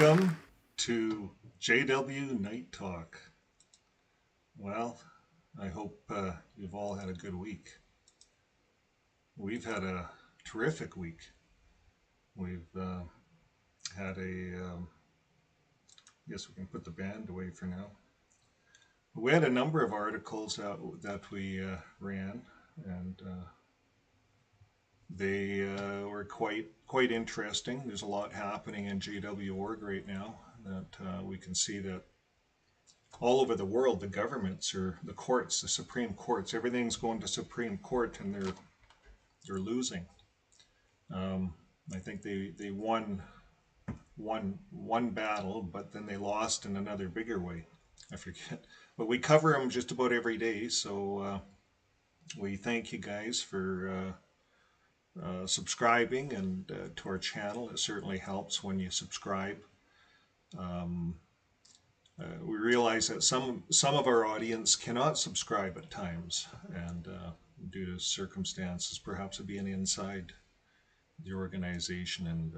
Welcome to JW Night Talk. Well, I hope you've all had a good week. We've had a terrific week. We've had I guess we can put the band away for now. We had a number of articles that we ran, and they were quite interesting. There's a lot happening in JW.org right now that we can see that all over the world, the governments or the courts, the Supreme Courts, everything's going to Supreme Court, and they're losing. I think they won one battle, but then they lost in another bigger way. I forget, but we cover them just about every day. So we thank you guys for subscribing and to our channel. It certainly helps when you subscribe. We realize that some of our audience cannot subscribe at times, and due to circumstances, perhaps of being inside the organization and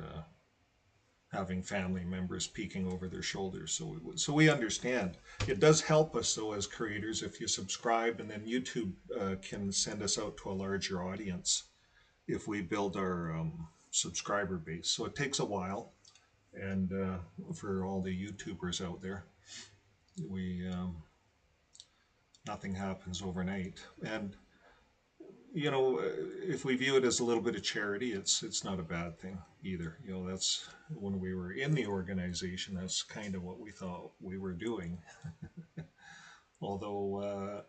having family members peeking over their shoulders. So we understand. It does help us, though, as creators, if you subscribe, and then YouTube can send us out to a larger audience if we build our subscriber base. So it takes a while, and for all the YouTubers out there, nothing happens overnight. And you know, if we view it as a little bit of charity, it's not a bad thing either. You know, that's when we were in the organization, that's kind of what we thought we were doing. Although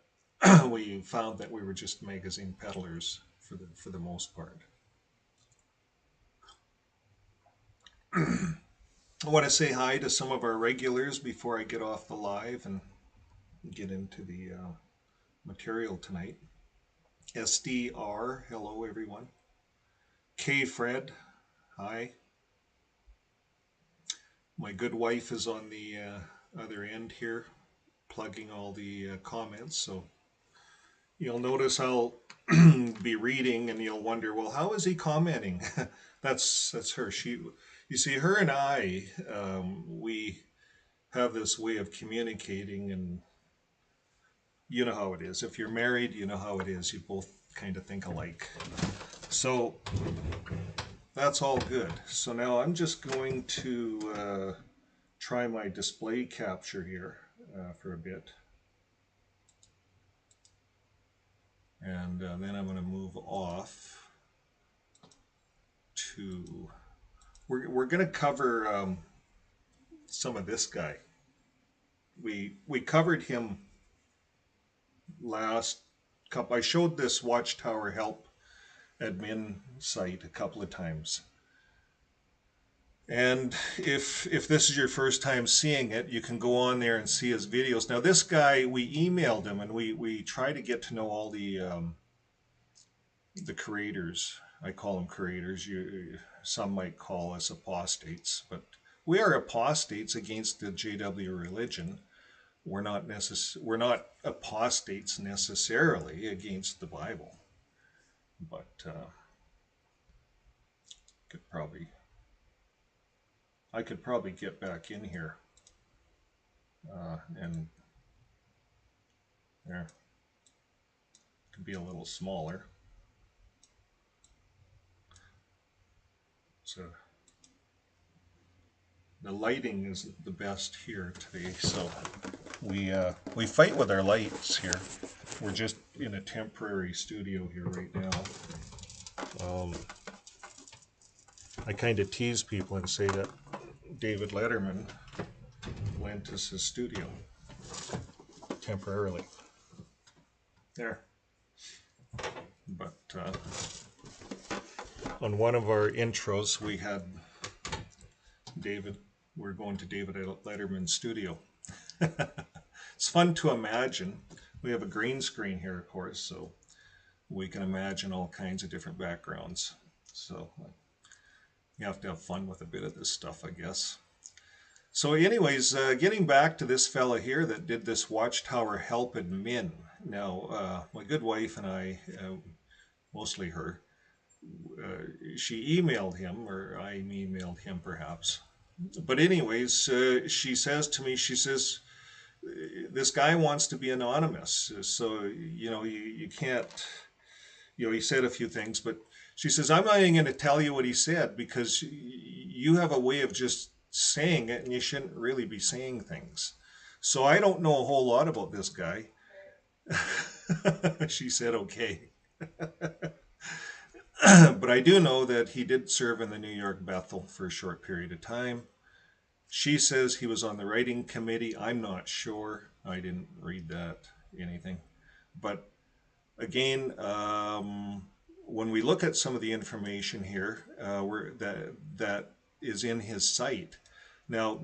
we found that we were just magazine peddlers for the most part. I want to say hi to some of our regulars before I get off the live and get into the material tonight. SDR, hello everyone. K Fred, hi. My good wife is on the other end here, plugging all the comments. So you'll notice I'll be reading, and you'll wonder, well, how is he commenting? That's her. You see, her and I, we have this way of communicating, and you know how it is. If you're married, you know how it is. You both kind of think alike. So that's all good. So now I'm just going to try my display capture here for a bit. And then I'm going to move off to... We're going to cover some of this guy. We covered him last couple. I showed this Watchtower help admin site a couple of times, and if this is your first time seeing it, you can go on there and see his videos. Now this guy, we emailed him, and we try to get to know all the creators. I call them creators. Some might call us apostates, but we are apostates against the JW religion. We're not apostates necessarily against the Bible, but I could probably get back in here and there. Could be a little smaller. So the lighting isn't the best here today, so we fight with our lights here. We're just in a temporary studio here right now. I kind of tease people and say that David Letterman lent us his studio temporarily. There. But on one of our intros, we had David. We're going to David Letterman's studio. It's fun to imagine. We have a green screen here, of course, so we can imagine all kinds of different backgrounds. So you have to have fun with a bit of this stuff, I guess. So anyways, getting back to this fella here that did this Watchtower help admin. Now, my good wife and I, mostly her, she emailed him, or I emailed him perhaps, But anyways, she says to me, she says, this guy wants to be anonymous. So, you can't, he said a few things, but she says, I'm not even going to tell you what he said because you have a way of just saying it and you shouldn't really be saying things. So I don't know a whole lot about this guy. She said, okay. But I do know that he did serve in the New York Bethel for a short period of time. She says he was on the writing committee. I'm not sure. I didn't read that, anything. But again, when we look at some of the information here, that is in his site. Now,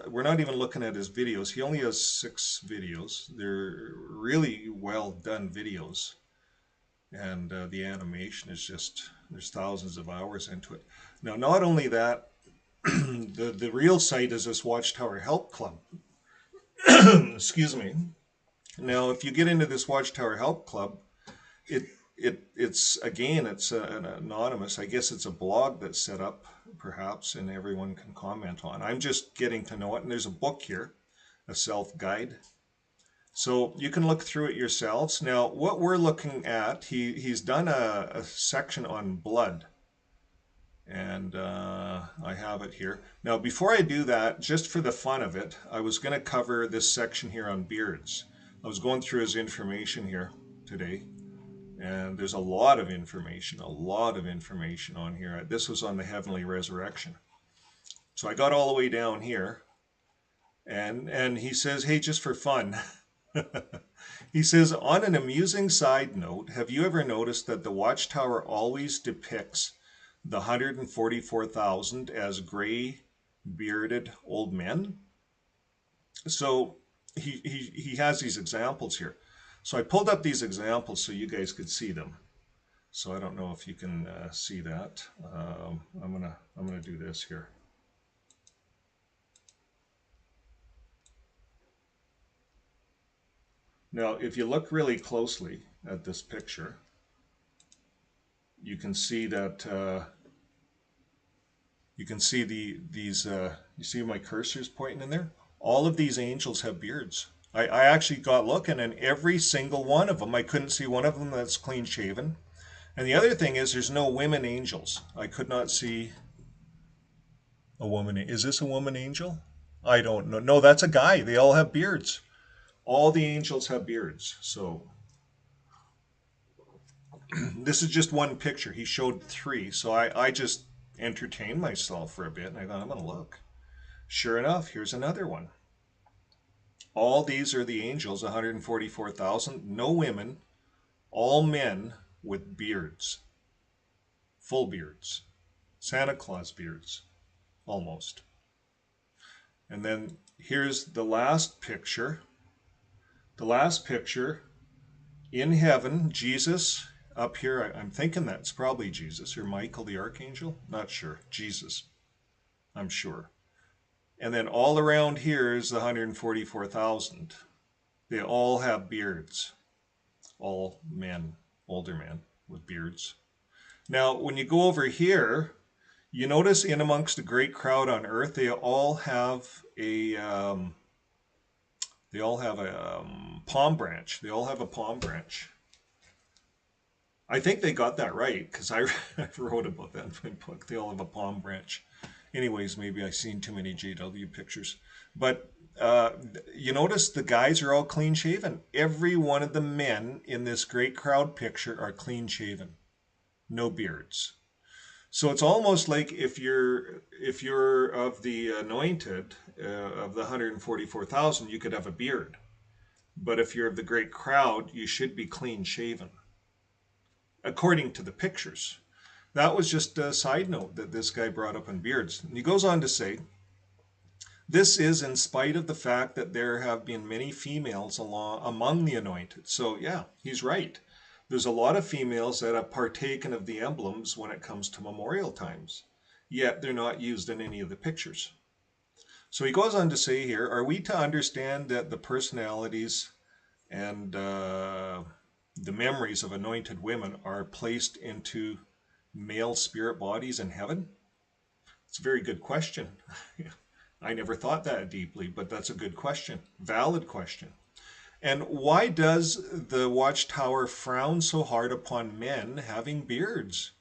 we're not even looking at his videos. He only has 6 videos. They're really well done videos. And the animation is there's thousands of hours into it. Now, not only that, the real site is this Watchtower Help Club. Excuse me. Now, if you get into this Watchtower Help Club, it's an anonymous. I guess it's a blog that's set up, perhaps, and everyone can comment on. I'm just getting to know it, and there's a book here, a self-guide. So you can look through it yourselves. Now, what we're looking at, he's done a section on blood. And I have it here. Now, before I do that, just for the fun of it, I was going to cover this section here on beards. I was going through his information here today, and there's a lot of information on here. This was on the heavenly resurrection. So I got all the way down here, and he says, hey, just for fun, he says, on an amusing side note, have you ever noticed that the Watchtower always depicts the 144,000 as gray bearded old men? So he has these examples here. So I pulled up these examples so you guys could see them. So I don't know if you can see that. I'm gonna do this here. Now, if you look really closely at this picture, you can see that you can see these. You see my cursor's pointing in there? All of these angels have beards. I actually got looking, and every single one of them, I couldn't see one of them that's clean shaven. And the other thing is, there's no women angels. I could not see a woman. Is this a woman angel? I don't know. No, that's a guy. They all have beards. All the angels have beards. So this is just one picture. He showed 3. So I just entertained myself for a bit, and I thought, I'm going to look. Sure enough, here's another one. All these are the angels, 144,000. No women, all men with beards. Full beards. Santa Claus beards, almost. And then here's the last picture. The last picture, in heaven, Jesus up here. I'm thinking that's probably Jesus, or Michael the Archangel. Not sure. Jesus, I'm sure. And then all around here is the 144,000. They all have beards. All men, older men with beards. Now, when you go over here, you notice in amongst the great crowd on earth, they all have a palm branch. They all have a palm branch. I think they got that right because I wrote about that in my book. They all have a palm branch. Anyways, maybe I've seen too many JW pictures. But you notice the guys are all clean shaven. Every one of the men in this great crowd picture are clean shaven. No beards. So it's almost like if you're of the anointed, of the 144,000, you could have a beard. But if you're of the great crowd, you should be clean shaven, according to the pictures. That was just a side note that this guy brought up on beards. And he goes on to say, this is in spite of the fact that there have been many females among the anointed. So yeah, he's right. There's a lot of females that have partaken of the emblems when it comes to memorial times, yet they're not used in any of the pictures. So he goes on to say here, are we to understand that the personalities and the memories of anointed women are placed into male spirit bodies in heaven? It's a very good question. I never thought that deeply, but that's a good question. Valid question. And why does the Watchtower frown so hard upon men having beards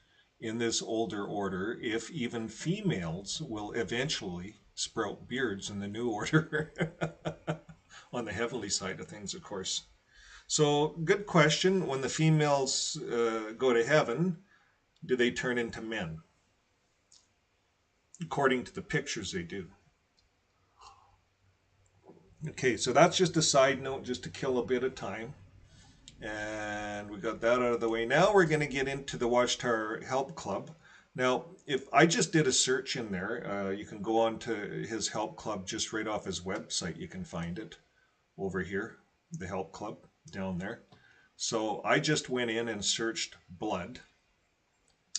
in this older order if even females will eventually sprout beards in the new order? On the heavenly side of things, of course. So, good question. When the females go to heaven, do they turn into men? According to the pictures, they do. Okay, so that's just a side note, just to kill a bit of time. And we got that out of the way. Now we're going to get into the Watchtower Help Club. Now, if I just did a search in there, you can go on to his Help Club just right off his website. You can find it over here, the Help Club down there. So I just went in and searched blood.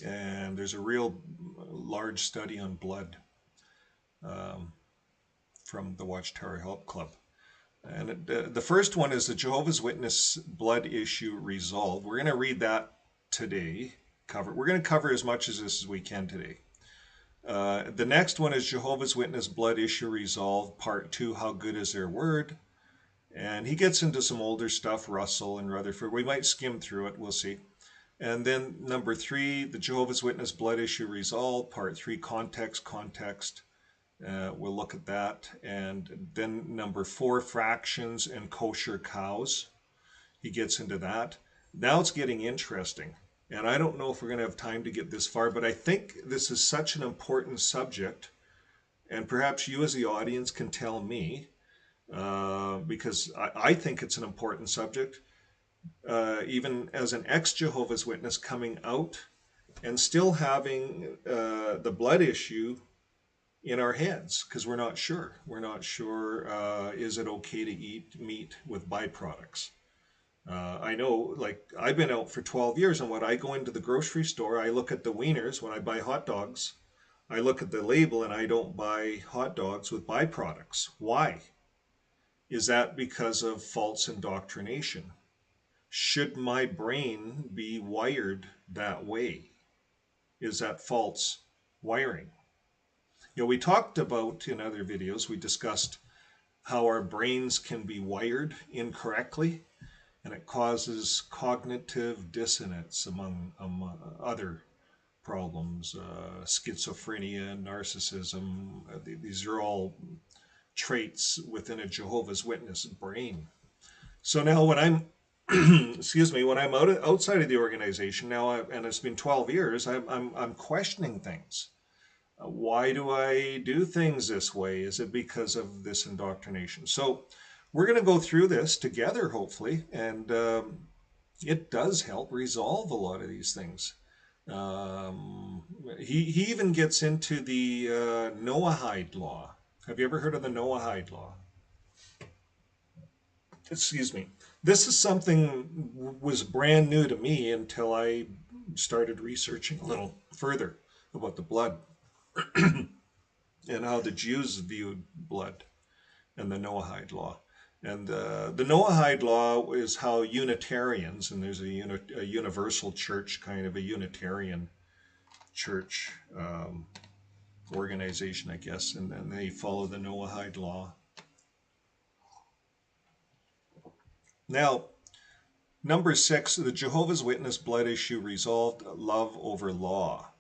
And there's a real large study on blood from the Watchtower Help Club. And the first one is the Jehovah's Witness blood issue resolved. We're going to read that today. We're going to cover as much of this as we can today. The next one is Jehovah's Witness blood issue resolved, part 2, how good is their word? And he gets into some older stuff, Russell and Rutherford. We might skim through it, we'll see. And then number 3, the Jehovah's Witness blood issue resolved, part 3, context. We'll look at that. And then number 4, fractions and kosher cows. He gets into that. Now it's getting interesting. And I don't know if we're going to have time to get this far, but I think this is such an important subject. And perhaps you as the audience can tell me, because I think it's an important subject. Even as an ex-Jehovah's Witness coming out and still having the blood issue in our heads, because we're not sure. We're not sure, is it okay to eat meat with byproducts? I know, like, I've been out for 12 years, and when I go into the grocery store, I look at the wieners when I buy hot dogs. I look at the label, and I don't buy hot dogs with byproducts. Why? Is that because of false indoctrination? Should my brain be wired that way? Is that false wiring? You know, we talked about in other videos, we discussed how our brains can be wired incorrectly, and it causes cognitive dissonance among other problems, schizophrenia, narcissism. These are all traits within a Jehovah's Witness brain. So now when I'm excuse me, when I'm outside of the organization now, and it's been 12 years, I'm questioning things. Why do I do things this way? Is it because of this indoctrination? So we're going to go through this together, hopefully, and it does help resolve a lot of these things. He even gets into the Noahide law. Have you ever heard of the Noahide law? Excuse me. This is something was brand new to me until I started researching a little further about the blood and how the Jews viewed blood and the Noahide law. And the Noahide law is how Unitarians, and there's a universal church, kind of a Unitarian church organization, I guess, and then they follow the Noahide law. Now, number 6, the Jehovah's Witness blood issue resolved, love over law.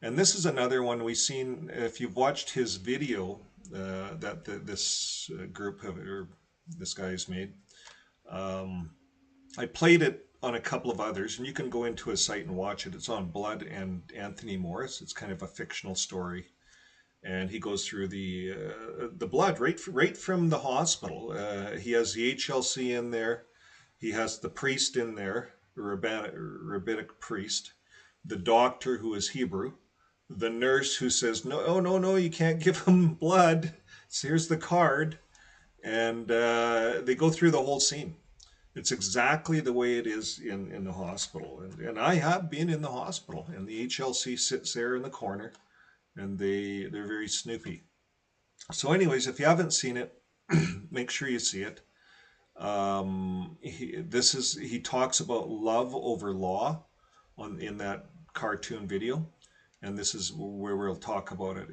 And this is another one we've seen, if you've watched his video that this group or this guy has made. I played it on a couple of others, and you can go into his site and watch it. It's on Blood and Anthony Morris. It's kind of a fictional story. And he goes through the blood right from the hospital. He has the HLC in there. He has the priest in there, the rabbinic priest, the doctor who is Hebrew, the nurse who says, no, you can't give him blood. So here's the card. And they go through the whole scene. It's exactly the way it is in the hospital. And I have been in the hospital, and the HLC sits there in the corner, and they're very snoopy. So anyways, if you haven't seen it, make sure you see it. He talks about love over law in that cartoon video, and this is where we'll talk about it.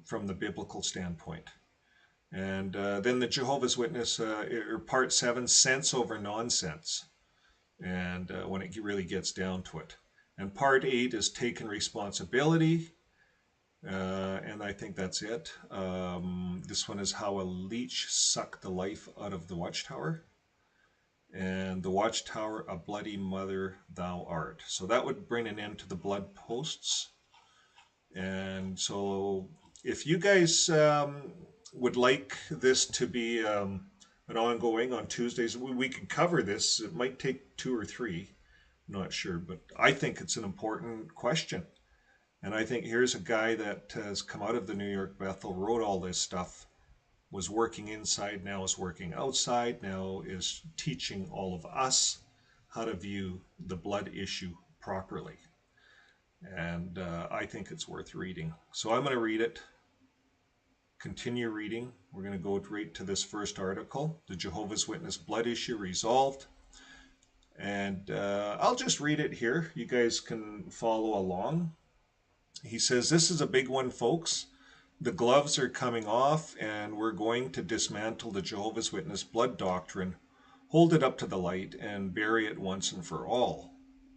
from the biblical standpoint. And then the Jehovah's Witness, part 7, sense over nonsense, and when it really gets down to it. And part 8 is taking responsibility, and I think that's it. This one is how a leech sucked the life out of the Watchtower. And the Watchtower, a bloody mother thou art. So that would bring an end to the blood posts. And so if you guys would like this to be an ongoing on Tuesdays, we could cover this. It might take 2 or 3, not sure, but I think it's an important question. And I think here's a guy that has come out of the New York Bethel, wrote all this stuff, was working inside, now is working outside, now is teaching all of us how to view the blood issue properly. And I think it's worth reading. So I'm going to read it. Continue reading. We're going to go right to this first article, the Jehovah's Witness blood issue resolved. And I'll just read it here. You guys can follow along. He says, this is a big one, folks. The gloves are coming off, and we're going to dismantle the Jehovah's Witness blood doctrine, hold it up to the light, and bury it once and for all.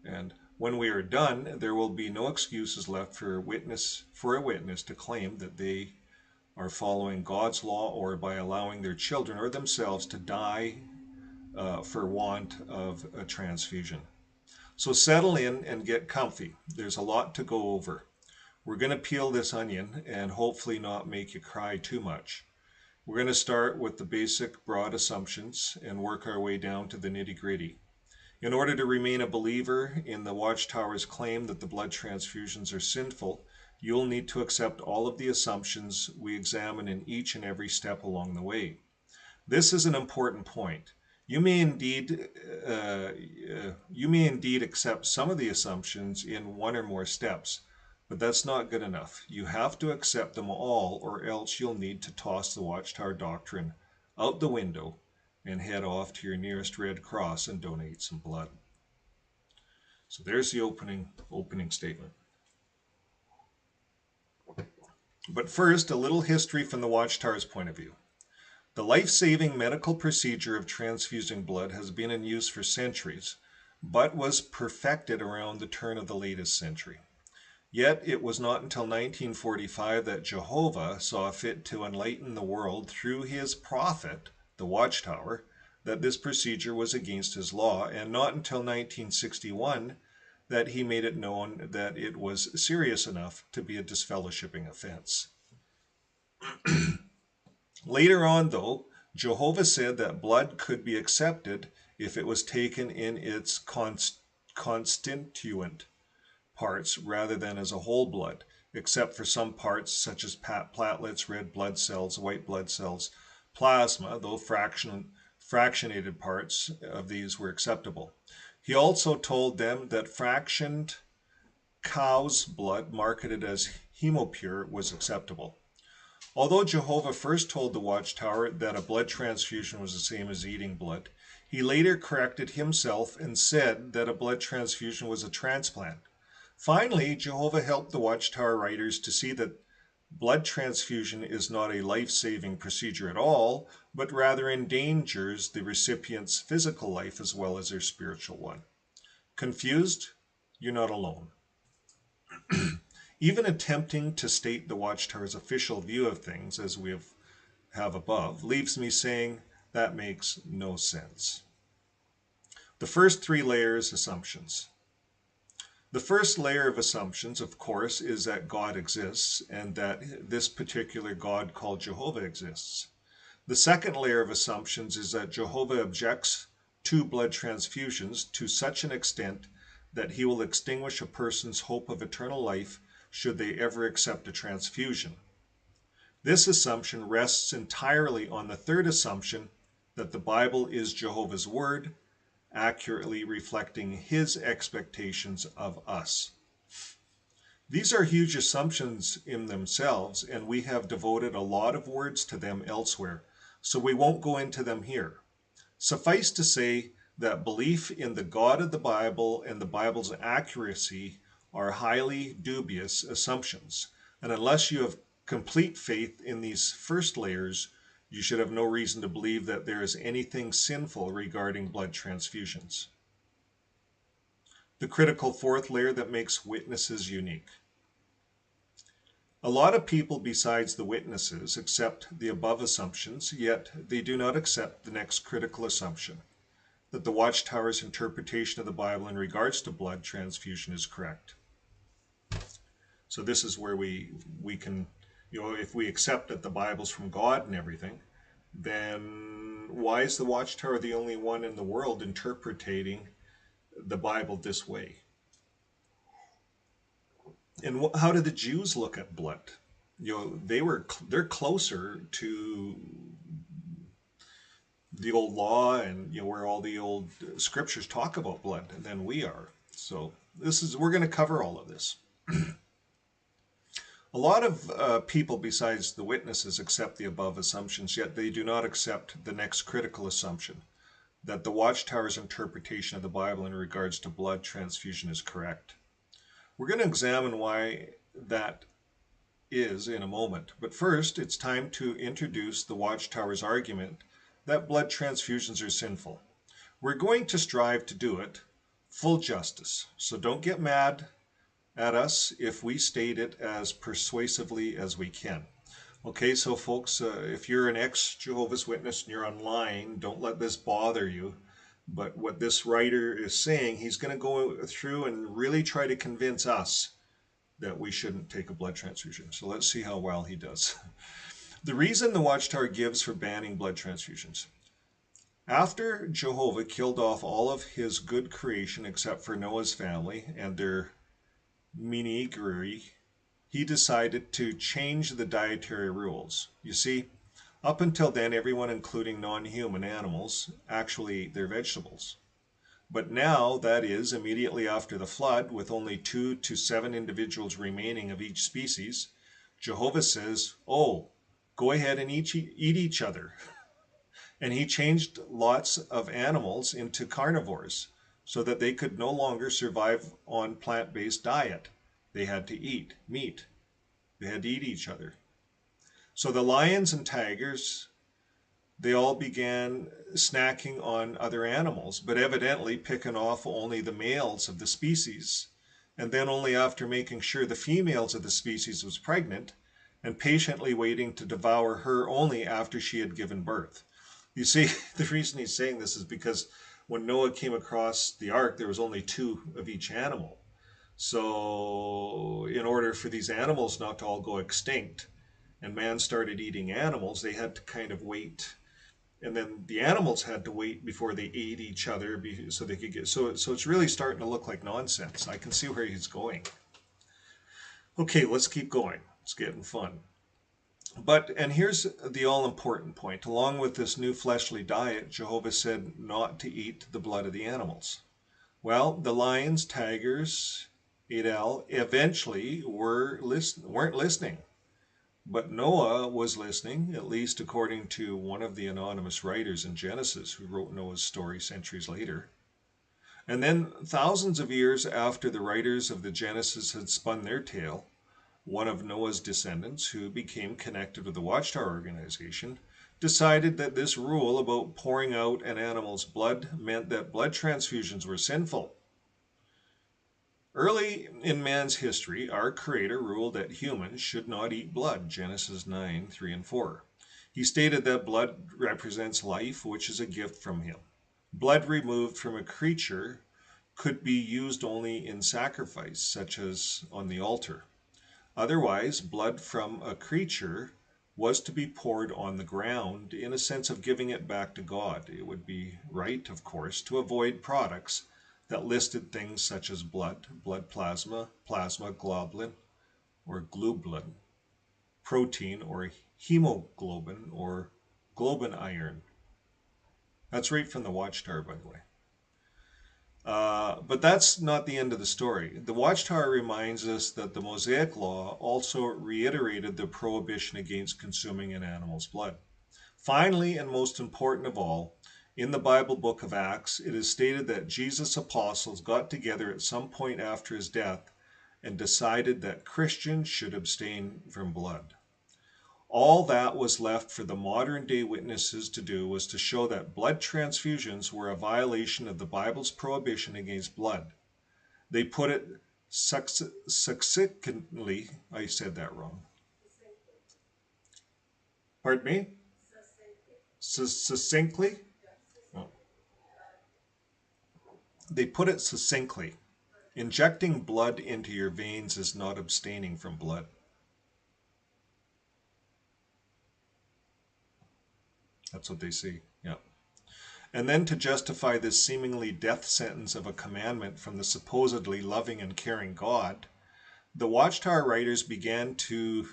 And when we are done, there will be no excuses left for a witness to claim that they are following God's law or by allowing their children or themselves to die for want of a transfusion. So settle in and get comfy. There's a lot to go over. We're going to peel this onion and hopefully not make you cry too much. We're going to start with the basic broad assumptions and work our way down to the nitty-gritty. In order to remain a believer in the Watchtower's claim that the blood transfusions are sinful, you'll need to accept all of the assumptions we examine in each and every step along the way. This is an important point. You may indeed accept some of the assumptions in one or more steps, but that's not good enough. You have to accept them all, or else you'll need to toss the Watchtower doctrine out the window and head off to your nearest Red Cross and donate some blood. So there's the opening statement. But first, a little history from the Watchtower's point of view. The life-saving medical procedure of transfusing blood has been in use for centuries, but was perfected around the turn of the latest century. Yet it was not until 1945 that Jehovah saw fit to enlighten the world through his prophet, the Watchtower, that this procedure was against his law, and not until 1961 that he made it known that it was serious enough to be a disfellowshipping offense. Later on, though, Jehovah said that blood could be accepted if it was taken in its constituent parts rather than as a whole blood, except for some parts such as platelets, red blood cells, white blood cells, plasma, though fractionated parts of these were acceptable. He also told them that fractioned cow's blood, marketed as hemopure, was acceptable. Although Jehovah first told the Watchtower that a blood transfusion was the same as eating blood, he later corrected himself and said that a blood transfusion was a transplant. Finally, Jehovah helped the Watchtower writers to see that blood transfusion is not a life-saving procedure at all, but rather endangers the recipient's physical life as well as their spiritual one. Confused? You're not alone. Even attempting to state the Watchtower's official view of things, as we have above, leaves me saying that makes no sense. The first 3 layers, assumptions. The first layer of assumptions, of course, is that God exists and that this particular God called Jehovah exists. The second layer of assumptions is that Jehovah objects to blood transfusions to such an extent that he will extinguish a person's hope of eternal life should they ever accept a transfusion. This assumption rests entirely on the third assumption that the Bible is Jehovah's Word, accurately reflecting his expectations of us. These are huge assumptions in themselves, and we have devoted a lot of words to them elsewhere, so we won't go into them here. Suffice to say that belief in the God of the Bible and the Bible's accuracy are highly dubious assumptions, and unless you have complete faith in these first layers, you should have no reason to believe that there is anything sinful regarding blood transfusions. The critical fourth layer that makes witnesses unique. A lot of people besides the witnesses accept the above assumptions, yet they do not accept the next critical assumption, that the Watchtower's interpretation of the Bible in regards to blood transfusion is correct. So this is where we can, if we accept that the Bible's from God and everything, then why is the Watchtower the only one in the world interpreting the Bible this way? And how do the Jews look at blood? They're closer to the old law and where all the old scriptures talk about blood than we are. So we're going to cover all of this. A lot of people besides the witnesses accept the above assumptions, yet they do not accept the next critical assumption, that the Watchtower's interpretation of the Bible in regards to blood transfusion is correct. We're going to examine why that is in a moment, but first it's time to introduce the Watchtower's argument that blood transfusions are sinful. We're going to strive to do it full justice, so don't get mad at us if we state it as persuasively as we can. Okay, so folks, if you're an ex-Jehovah's Witness and you're online, don't let this bother you. But what this writer is saying, he's going to go through and really try to convince us that we shouldn't take a blood transfusion. So let's see how well he does. The reason the Watchtower gives for banning blood transfusions. After Jehovah killed off all of his good creation except for Noah's family and their menagerie, he decided to change the dietary rules. You see, up until then, everyone, including non-human animals, actually ate their vegetables. But now, that is, immediately after the flood, with only 2 to 7 individuals remaining of each species, Jehovah says, oh, go ahead and eat each other. And he changed lots of animals into carnivores so that they could no longer survive on plant-based diet. They had to eat meat. They had to eat each other. So the lions and tigers, they all began snacking on other animals, but evidently picking off only the males of the species, and then only after making sure the females of the species was pregnant, and patiently waiting to devour her only after she had given birth. You see, the reason he's saying this is because when Noah came across the ark, there was only 2 of each animal. So in order for these animals not to all go extinct, and man started eating animals, they had to kind of wait. And then the animals had to wait before they ate each other so they could get... So it's really starting to look like nonsense. I can see where he's going. Okay, let's keep going. It's getting fun. And here's the all-important point. Along with this new fleshly diet, Jehovah said not to eat the blood of the animals. Well, the lions, tigers, eventually weren't listening. But Noah was listening, at least according to one of the anonymous writers in Genesis who wrote Noah's story centuries later. And then thousands of years after the writers of the Genesis had spun their tale, one of Noah's descendants, who became connected with the Watchtower organization, decided that this rule about pouring out an animal's blood meant that blood transfusions were sinful. Early in man's history, our Creator ruled that humans should not eat blood, Genesis 9, 3 and 4. He stated that blood represents life, which is a gift from Him. Blood removed from a creature could be used only in sacrifice, such as on the altar. Otherwise, blood from a creature was to be poured on the ground in a sense of giving it back to God. It would be right, of course, to avoid products that listed things such as blood plasma, plasma globulin or globulin, protein or hemoglobin or globin iron. That's right from the Watchtower, by the way. But that's not the end of the story. The Watchtower reminds us that the Mosaic law also reiterated the prohibition against consuming an animal's blood. Finally, and most important of all, in the Bible book of Acts, it is stated that Jesus' apostles got together at some point after his death and decided that Christians should abstain from blood. All that was left for the modern day witnesses to do was to show that blood transfusions were a violation of the Bible's prohibition against blood. They put it succinctly, I said that wrong. Pardon me? Succinctly? Oh. They put it succinctly. Injecting blood into your veins is not abstaining from blood. That's what they say, yeah. And then to justify this seemingly death sentence of a commandment from the supposedly loving and caring God, the Watchtower writers began to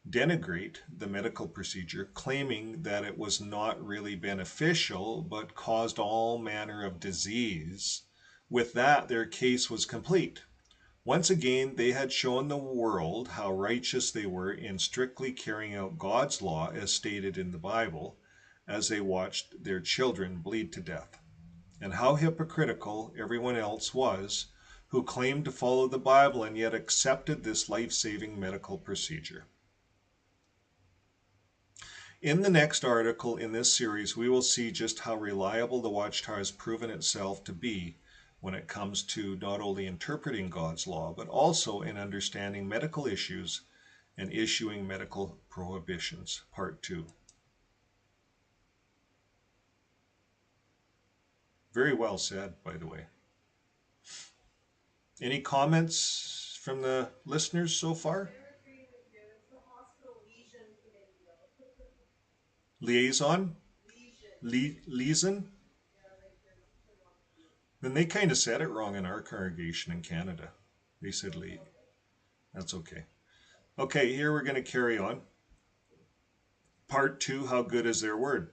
denigrate the medical procedure, claiming that it was not really beneficial but caused all manner of disease. With that, their case was complete. Once again, they had shown the world how righteous they were in strictly carrying out God's law as stated in the Bible, as they watched their children bleed to death, and how hypocritical everyone else was who claimed to follow the Bible and yet accepted this life-saving medical procedure. In the next article in this series, we will see just how reliable the Watchtower has proven itself to be when it comes to not only interpreting God's law, but also in understanding medical issues and issuing medical prohibitions. Part 2. Very well said, by the way. Any comments from the listeners so far? Liaison? Liaison? Then they kind of said it wrong in our congregation in Canada. They said Lee. That's okay. Okay, here we're going to carry on. Part 2, how good is their word?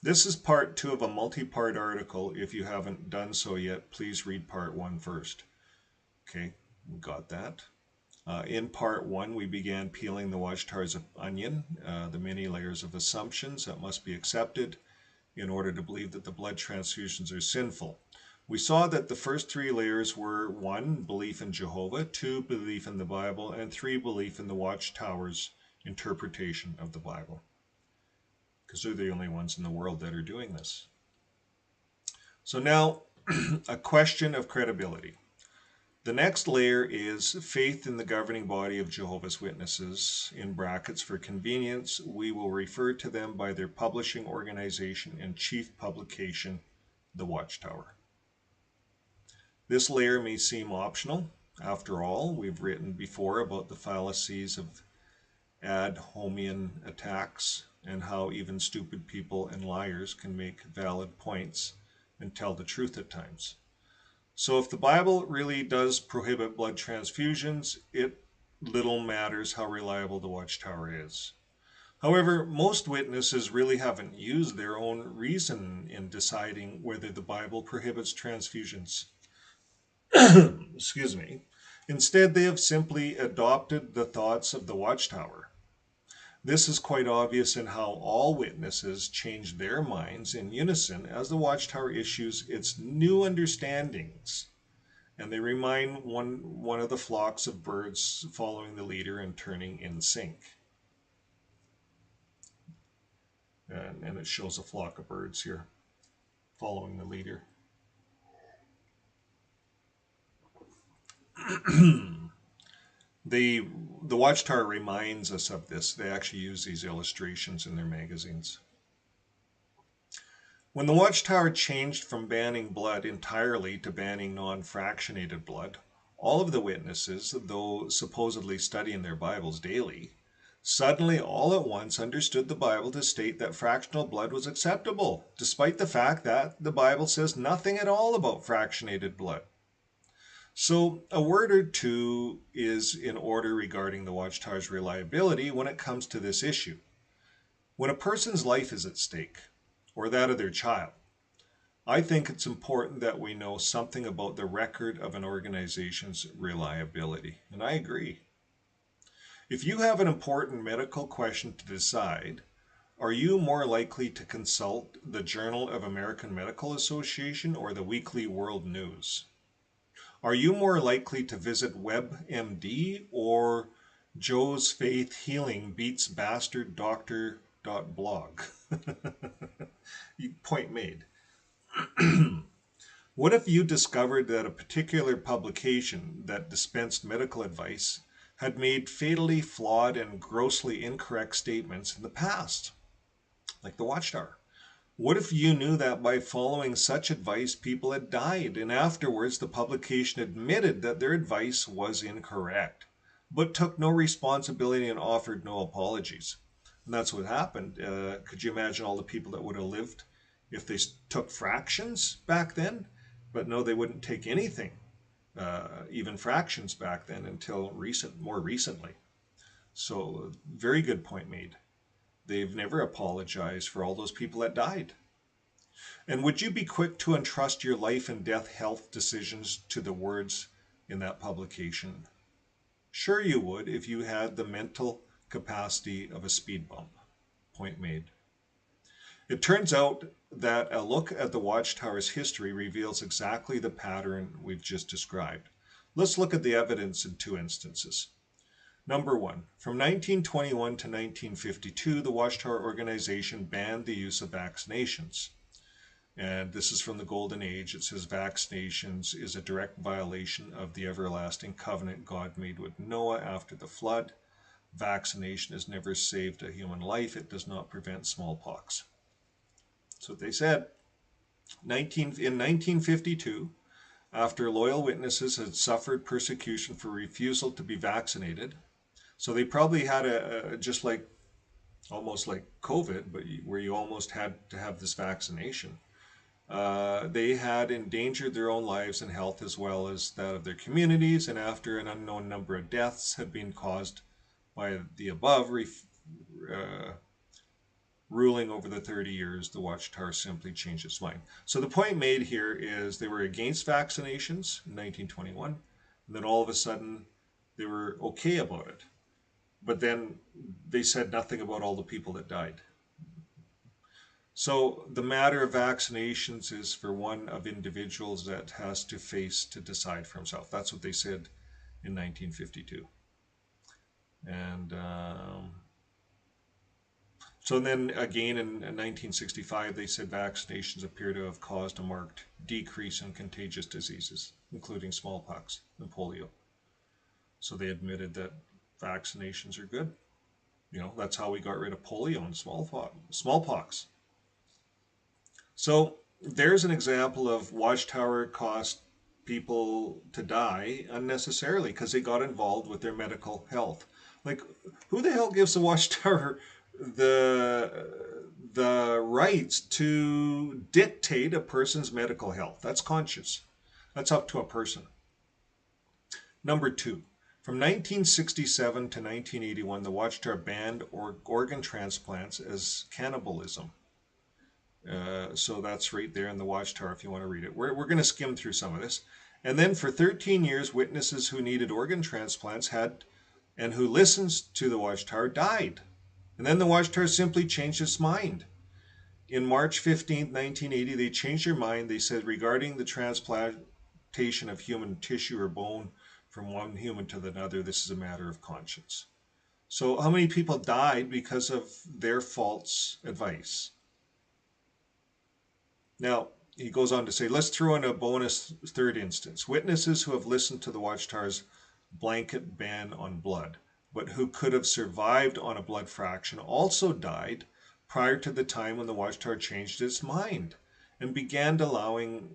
This is part 2 of a multi-part article. If you haven't done so yet, please read part 1 first. Okay, we got that. In part 1, we began peeling the Watchtower's onion, the many layers of assumptions that must be accepted in order to believe that the blood transfusions are sinful. We saw that the first 3 layers were 1, belief in Jehovah, 2, belief in the Bible, and 3, belief in the Watchtower's interpretation of the Bible. Because they're the only ones in the world that are doing this. So now, a question of credibility. The next layer is faith in the governing body of Jehovah's Witnesses. In brackets, for convenience, we will refer to them by their publishing organization and chief publication, the Watchtower. This layer may seem optional. After all, we've written before about the fallacies of ad hominem attacks and how even stupid people and liars can make valid points and tell the truth at times. So if the Bible really does prohibit blood transfusions, it little matters how reliable the Watchtower is. However, most witnesses really haven't used their own reason in deciding whether the Bible prohibits transfusions. Excuse me. Instead, they have simply adopted the thoughts of the Watchtower. This is quite obvious in how all witnesses change their minds in unison as the Watchtower issues its new understandings, and they remind one of the flocks of birds following the leader and turning in sync. And it shows a flock of birds here following the leader. The Watchtower reminds us of this. They actually use these illustrations in their magazines. When the Watchtower changed from banning blood entirely to banning non-fractionated blood, all of the witnesses, though supposedly studying their Bibles daily, suddenly all at once understood the Bible to state that fractional blood was acceptable, despite the fact that the Bible says nothing at all about fractionated blood. So a word or two is in order regarding the Watchtower's reliability when it comes to this issue. When a person's life is at stake, or that of their child, I think it's important that we know something about the record of an organization's reliability, and I agree. If you have an important medical question to decide, are you more likely to consult the Journal of American Medical Association or the Weekly World News? Are you more likely to visit WebMD or Joe's Faith Healing beats bastard doctor.blog. Point made. What if you discovered that a particular publication that dispensed medical advice had made fatally flawed and grossly incorrect statements in the past, like the Watchtower? What if you knew that by following such advice, people had died, and afterwards the publication admitted that their advice was incorrect, but took no responsibility and offered no apologies? And that's what happened. Could you imagine all the people that would have lived if they took fractions back then? But no, they wouldn't take anything, even fractions back then, until more recently. So, very good point made. They've never apologized for all those people that died. And would you be quick to entrust your life and death health decisions to the words in that publication? Sure you would if you had the mental capacity of a speed bump. Point made. It turns out that a look at the Watchtower's history reveals exactly the pattern we've just described. Let's look at the evidence in two instances. Number one, from 1921 to 1952, the Watchtower organization banned the use of vaccinations. And this is from the Golden Age. It says vaccinations is a direct violation of the everlasting covenant God made with Noah after the flood. Vaccination has never saved a human life. It does not prevent smallpox. That's what they said. In 1952, after loyal witnesses had suffered persecution for refusal to be vaccinated, so they probably had just like almost like COVID, but where you almost had to have this vaccination. They had endangered their own lives and health as well as that of their communities, and after an unknown number of deaths had been caused by the above ruling over the 30 years, the Watchtower simply changed its mind. So the point made here is they were against vaccinations in 1921, and then all of a sudden they were okay about it. But then they said nothing about all the people that died. So the matter of vaccinations is for one of individuals that has to face to decide for himself. That's what they said in 1952. And so then again in 1965, they said vaccinations appear to have caused a marked decrease in contagious diseases, including smallpox and polio. So they admitted that vaccinations are good. You know, that's how we got rid of polio and smallpox. So there's an example of Watchtower caused people to die unnecessarily because they got involved with their medical health. Like, who the hell gives the Watchtower the rights to dictate a person's medical health? That's conscious. That's up to a person. Number two, from 1967 to 1981, the Watchtower banned organ transplants as cannibalism. So that's right there in the Watchtower if you want to read it. We're going to skim through some of this. And then for 13 years, witnesses who needed organ transplants and who listened to the Watchtower died. And then the Watchtower simply changed its mind. In March 15, 1980, they changed their mind. They said regarding the transplantation of human tissue or bone from one human to another, this is a matter of conscience. So how many people died because of their false advice? Now, he goes on to say, let's throw in a bonus third instance. Witnesses who have listened to the Watchtower's blanket ban on blood, but who could have survived on a blood fraction, also died prior to the time when the Watchtower changed its mind and began allowing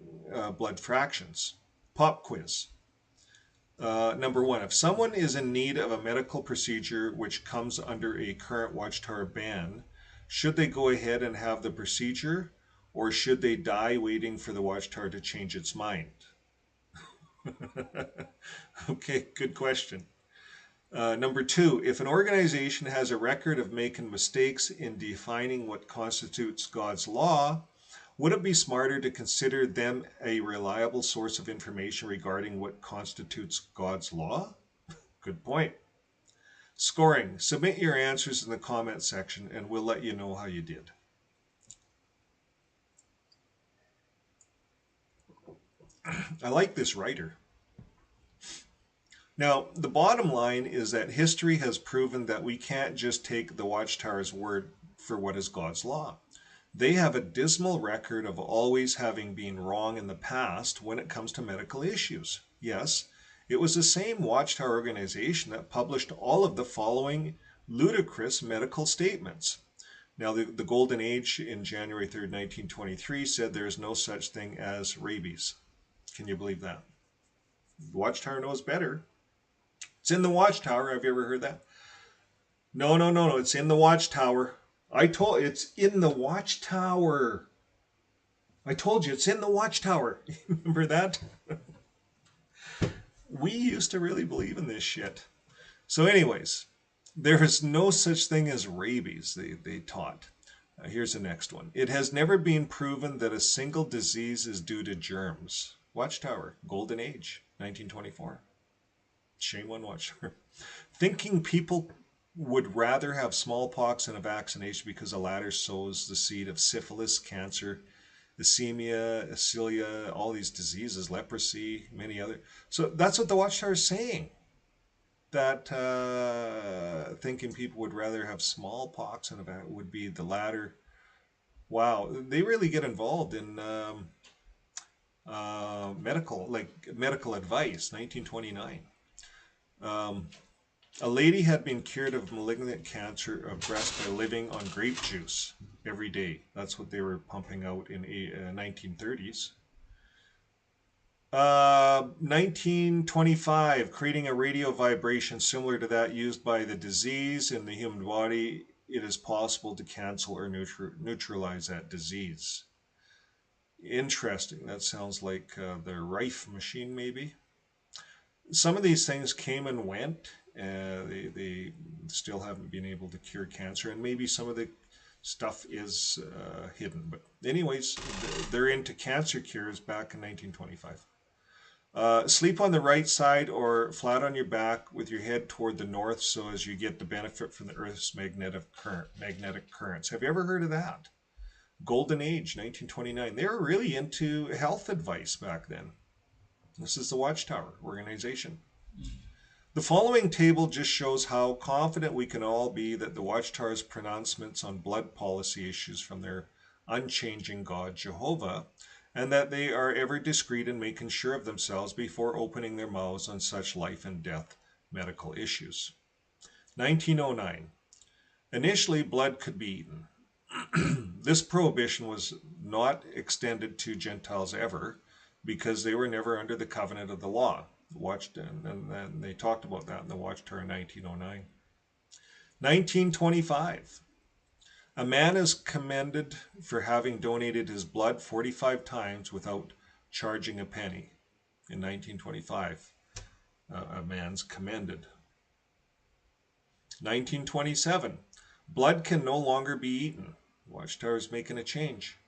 blood fractions. Pop quiz. Number one, if someone is in need of a medical procedure which comes under a current Watchtower ban, should they go ahead and have the procedure, or should they die waiting for the Watchtower to change its mind? Okay, good question. Number two, if an organization has a record of making mistakes in defining what constitutes God's law, would it be smarter to consider them a reliable source of information regarding what constitutes God's law? Good point. Scoring. Submit your answers in the comment section and we'll let you know how you did. I like this writer. Now, the bottom line is that history has proven that we can't just take the Watchtower's word for what is God's law. They have a dismal record of always having been wrong in the past when it comes to medical issues. Yes, it was the same Watchtower organization that published all of the following ludicrous medical statements. Now, the Golden Age in January 3rd, 1923 said there is no such thing as rabies. Can you believe that? The Watchtower knows better. It's in the Watchtower. Have you ever heard that? No. It's in the Watchtower. It's in the Watchtower. I told you it's in the Watchtower. Remember that? We used to really believe in this shit. So anyways, there is no such thing as rabies, they taught. Here's the next one. It has never been proven that a single disease is due to germs. Watchtower, Golden Age, 1924. Shame on Watchtower. Thinking people would rather have smallpox than a vaccination because the latter sows the seed of syphilis, cancer, ischemia, cilia, all these diseases, leprosy, many other. So that's what the Watchtower is saying. That thinking people would rather have smallpox than a would be the latter. Wow, they really get involved in medical advice. 1929. A lady had been cured of malignant cancer of breast by living on grape juice every day. That's what they were pumping out in 1930s. 1925, creating a radio vibration similar to that used by the disease in the human body. It is possible to cancel or neutralize that disease. Interesting. That sounds like the Rife machine, maybe. Some of these things came and went. They still haven't been able to cure cancer, and maybe some of the stuff is hidden. But anyways, they're into cancer cures back in 1925. Sleep on the right side or flat on your back with your head toward the north so as you get the benefit from the Earth's magnetic currents. Have you ever heard of that? Golden Age, 1929. They were really into health advice back then. This is the Watchtower organization. The following table just shows how confident we can all be that the Watchtower's pronouncements on blood policy issues from their unchanging God, Jehovah, and that they are ever discreet in making sure of themselves before opening their mouths on such life and death medical issues. 1909. Initially, blood could be eaten. This prohibition was not extended to Gentiles ever because they were never under the covenant of the law. And they talked about that in the Watchtower in 1909. 1925. A man is commended for having donated his blood 45 times without charging a penny. In 1925, a man's commended. 1927. Blood can no longer be eaten. Watchtower is making a change.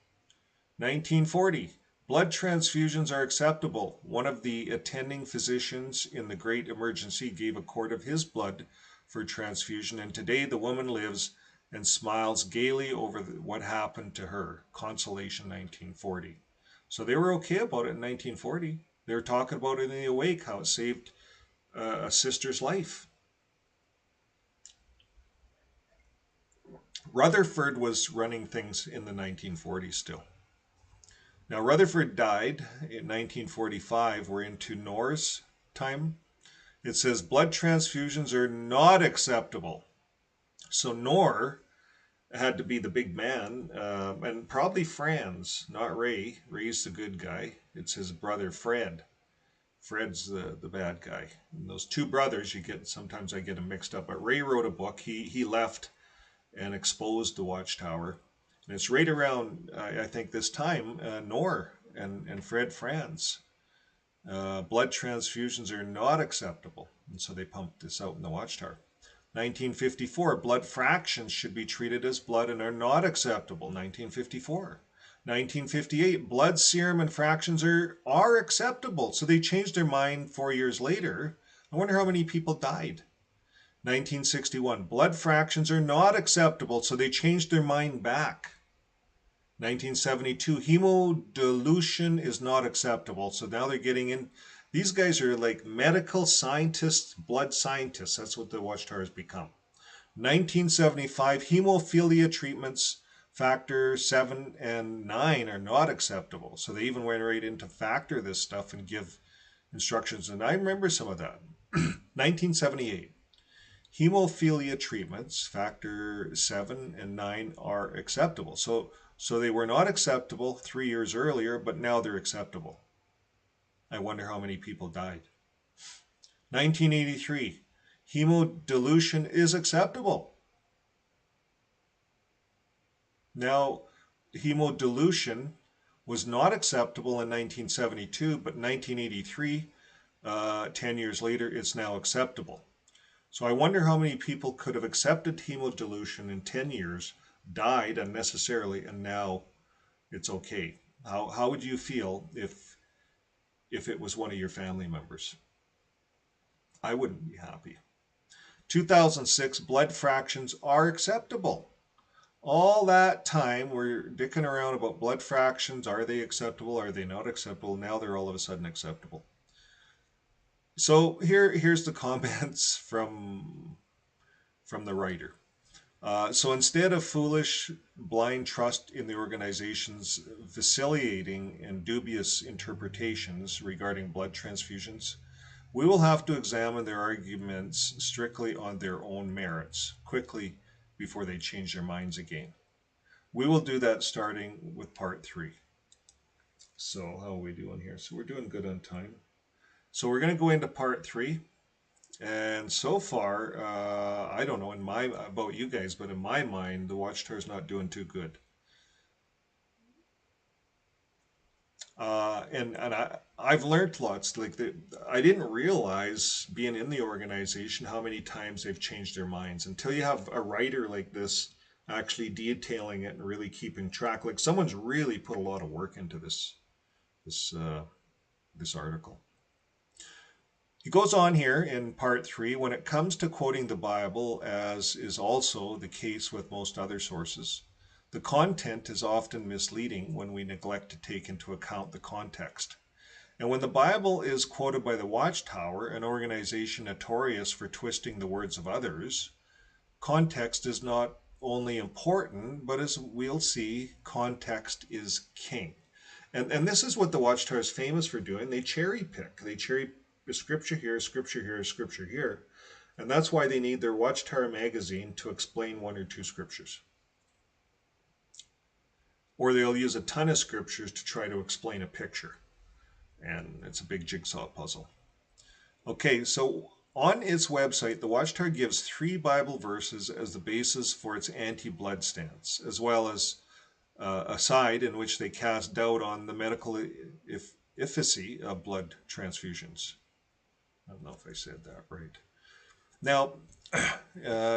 1940. Blood transfusions are acceptable. One of the attending physicians in the great emergency gave a quart of his blood for transfusion, and today the woman lives and smiles gaily over what happened to her. Consolation, 1940. So they were okay about it in 1940. They were talking about it in the Awake, how it saved a sister's life. Rutherford was running things in the 1940s still. Now, Rutherford died in 1945. We're into Knorr's time. It says blood transfusions are not acceptable. So Knorr had to be the big man, and probably Franz, not Ray. Ray's the good guy. It's his brother Fred. Fred's the bad guy. And those two brothers, sometimes I get them mixed up. But Ray wrote a book. He left and exposed the Watchtower. And it's right around, I think, this time, Knorr and Fred Franz. Blood transfusions are not acceptable. And so they pumped this out in the Watchtower. 1954, blood fractions should be treated as blood and are not acceptable. 1954. 1958, blood serum and fractions are acceptable. So they changed their mind 4 years later. I wonder how many people died. 1961, blood fractions are not acceptable. So they changed their mind back. 1972, hemodilution is not acceptable. So now they're getting in These guys are like medical scientists, blood scientists. That's what the Watchtower has become. 1975, hemophilia treatments factor 7 and 9 are not acceptable. So they even went right into factor this stuff and give instructions. And I remember some of that. 1978, hemophilia treatments factor 7 and 9 are acceptable. So they were not acceptable 3 years earlier, but now they're acceptable. I wonder how many people died. 1983, hemodilution is acceptable. Now, hemodilution was not acceptable in 1972, but in 1983, 10 years later, it's now acceptable. So I wonder how many people could have accepted hemodilution in 10 years, died unnecessarily, and now it's okay. How would you feel if it was one of your family members? I wouldn't be happy. 2006, blood fractions are acceptable. All that time we're dicking around about blood fractions. Are they acceptable? Are they not acceptable? Now they're all of a sudden acceptable. So here's the comments from the writer. So instead of foolish, blind trust in the organization's vacillating and dubious interpretations regarding blood transfusions, we will have to examine their arguments strictly on their own merits, quickly before they change their minds again. We will do that starting with part 3. So how are we doing here? So we're doing good on time. So we're going to go into part 3. And so far, I don't know about you guys, but in my mind, the Watchtower is not doing too good. And I've learned lots. I didn't realize being in the organization how many times they've changed their minds until you have a writer like this actually detailing it and really keeping track. Like someone's really put a lot of work into this article. He goes on here in part 3, when it comes to quoting the Bible, as is also the case with most other sources, the content is often misleading when we neglect to take into account the context. And when the Bible is quoted by the Watchtower, an organization notorious for twisting the words of others, context is not only important, but as we'll see, context is king. And this is what the Watchtower is famous for doing. They cherry pick. They cherry scripture here, scripture here, scripture here. And that's why they need their Watchtower magazine to explain 1 or 2 scriptures. Or they'll use a ton of scriptures to try to explain a picture. And it's a big jigsaw puzzle. Okay, so on its website, the Watchtower gives 3 Bible verses as the basis for its anti-blood stance, as well as a side in which they cast doubt on the medical efficacy of blood transfusions. I don't know if I said that right. Now,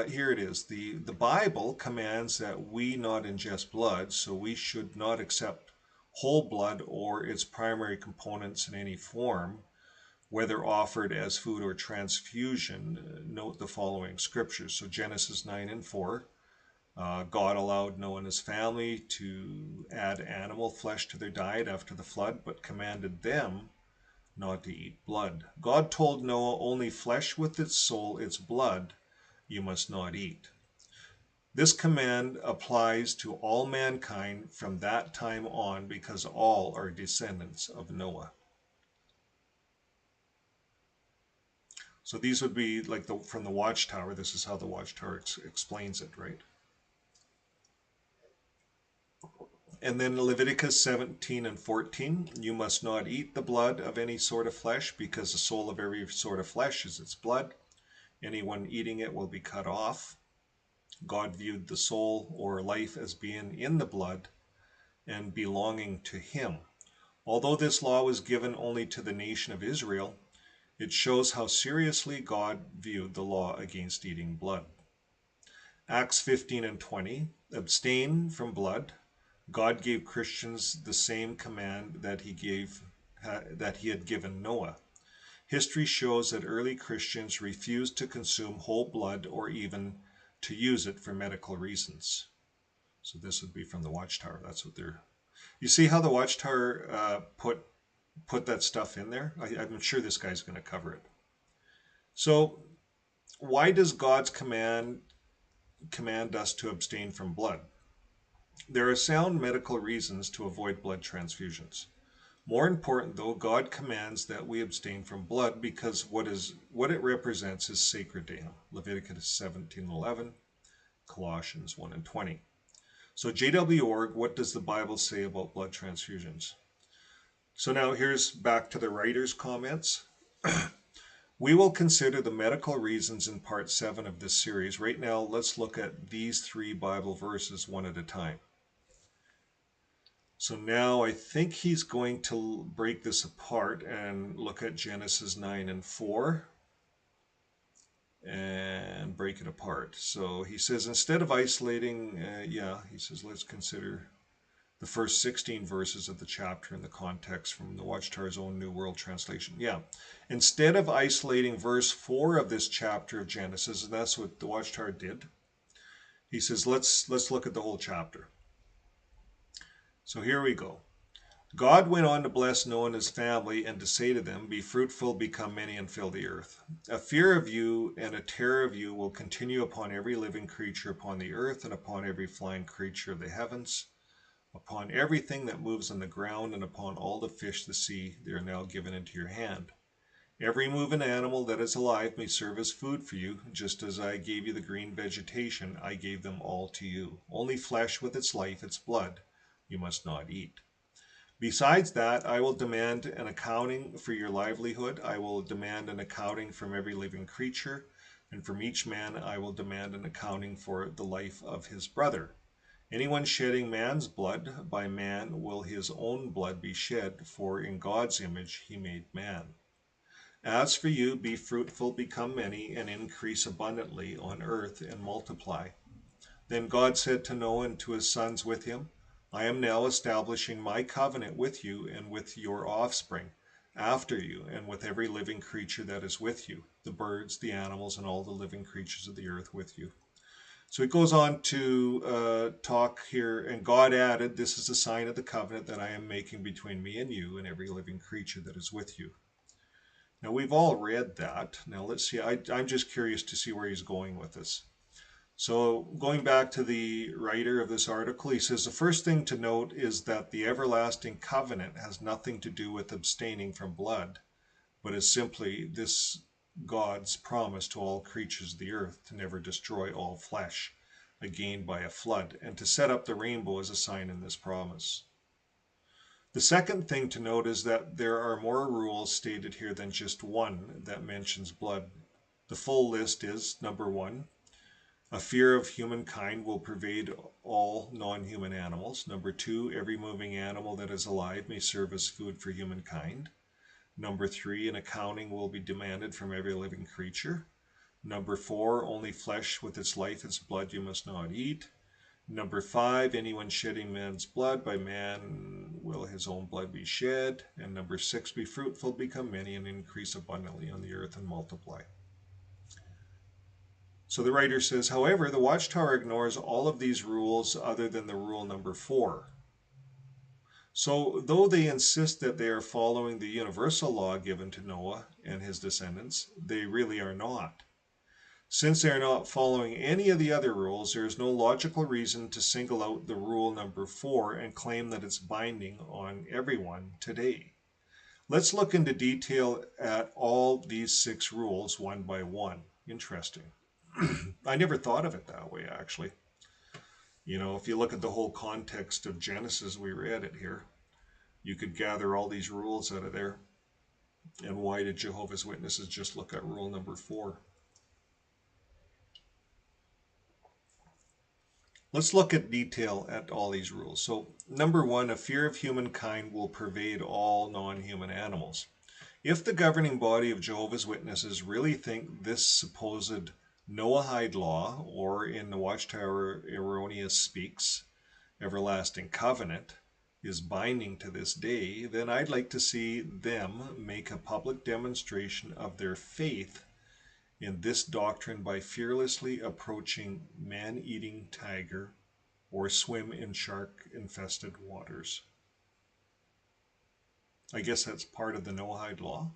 here it is. The Bible commands that we not ingest blood, so we should not accept whole blood or its primary components in any form, whether offered as food or transfusion. Note the following scriptures. So Genesis 9 and 4. God allowed Noah and his family to add animal flesh to their diet after the flood, but commanded them not to eat blood. God told Noah, only flesh with its soul, its blood, you must not eat. This command applies to all mankind from that time on because all are descendants of Noah. So these would be like from the Watchtower. This is how the Watchtower explains it, right? And then Leviticus 17 and 14, you must not eat the blood of any sort of flesh, because the soul of every sort of flesh is its blood. Anyone eating it will be cut off. God viewed the soul or life as being in the blood and belonging to him. Although this law was given only to the nation of Israel, it shows how seriously God viewed the law against eating blood. Acts 15 and 20, abstain from blood. God gave Christians the same command that he had given Noah. History shows that early Christians refused to consume whole blood or even to use it for medical reasons. So this would be from the Watchtower. That's what they're... You see how the Watchtower put put that stuff in there. I'm sure this guy's going to cover it. So why does God's command us to abstain from blood? There are sound medical reasons to avoid blood transfusions. More important, though, God commands that we abstain from blood because what it represents is sacred to him. Leviticus 17:11, Colossians 1:20. So J.W. Org, what does the Bible say about blood transfusions? So now here's back to the writer's comments. We will consider the medical reasons in part 7 of this series. Right now, let's look at these 3 Bible verses one at a time. So now I think he's going to break this apart and look at Genesis 9 and 4 and break it apart. So he says, instead of isolating, he says, let's consider the first 16 verses of the chapter in the context from the Watchtower's own New World Translation. Instead of isolating verse 4 of this chapter of Genesis, and that's what the Watchtower did, he says, let's look at the whole chapter. So here we go. God went on to bless Noah and his family and to say to them, be fruitful, become many, and fill the earth. A fear of you and a terror of you will continue upon every living creature upon the earth and upon every flying creature of the heavens, upon everything that moves on the ground, and upon all the fish of the sea. They are now given into your hand. Every moving animal that is alive may serve as food for you, just as I gave you the green vegetation, I gave them all to you. Only flesh with its life, its blood, you must not eat. Besides that, I will demand an accounting for your livelihood. I will demand an accounting from every living creature, and from each man I will demand an accounting for the life of his brother. Anyone shedding man's blood, by man will his own blood be shed, for in God's image he made man. As for you, be fruitful, become many, and increase abundantly on earth, and multiply. Then God said to Noah and to his sons with him, I am now establishing my covenant with you and with your offspring after you, and with every living creature that is with you, the birds, the animals, and all the living creatures of the earth with you. So it goes on to talk here, and God added, this is a sign of the covenant that I am making between me and you and every living creature that is with you. Now we've all read that. Now let's see, I'm just curious to see where he's going with this. So going back to the writer of this article, he says the first thing to note is that the everlasting covenant has nothing to do with abstaining from blood, but is simply this God's promise to all creatures of the earth to never destroy all flesh again by a flood, and to set up the rainbow as a sign in this promise. The second thing to note is that there are more rules stated here than just one that mentions blood. The full list is, number 1, a fear of humankind will pervade all non-human animals. Number 2, every moving animal that is alive may serve as food for humankind. Number 3, an accounting will be demanded from every living creature. Number 4, only flesh with its life, its blood you must not eat. Number 5, anyone shedding man's blood, by man will his own blood be shed. And number 6, be fruitful, become many, and increase abundantly on the earth and multiply. So the writer says, however, the Watchtower ignores all of these rules other than the rule number 4. So though they insist that they are following the universal law given to Noah and his descendants, they really are not. Since they are not following any of the other rules, there is no logical reason to single out the rule number 4 and claim that it's binding on everyone today. Let's look into detail at all these 6 rules one by one. Interesting. I never thought of it that way, actually. You know, if you look at the whole context of Genesis, we read it here, you could gather all these rules out of there. And why did Jehovah's Witnesses just look at rule number 4? Let's look at detail at all these rules. So, number 1, a fear of humankind will pervade all non-human animals. If the governing body of Jehovah's Witnesses really think this supposed Noahide law, or in the Watchtower erroneous speaks, everlasting covenant, is binding to this day, then I'd like to see them make a public demonstration of their faith in this doctrine by fearlessly approaching man-eating tiger or swim in shark-infested waters. I guess that's part of the Noahide law.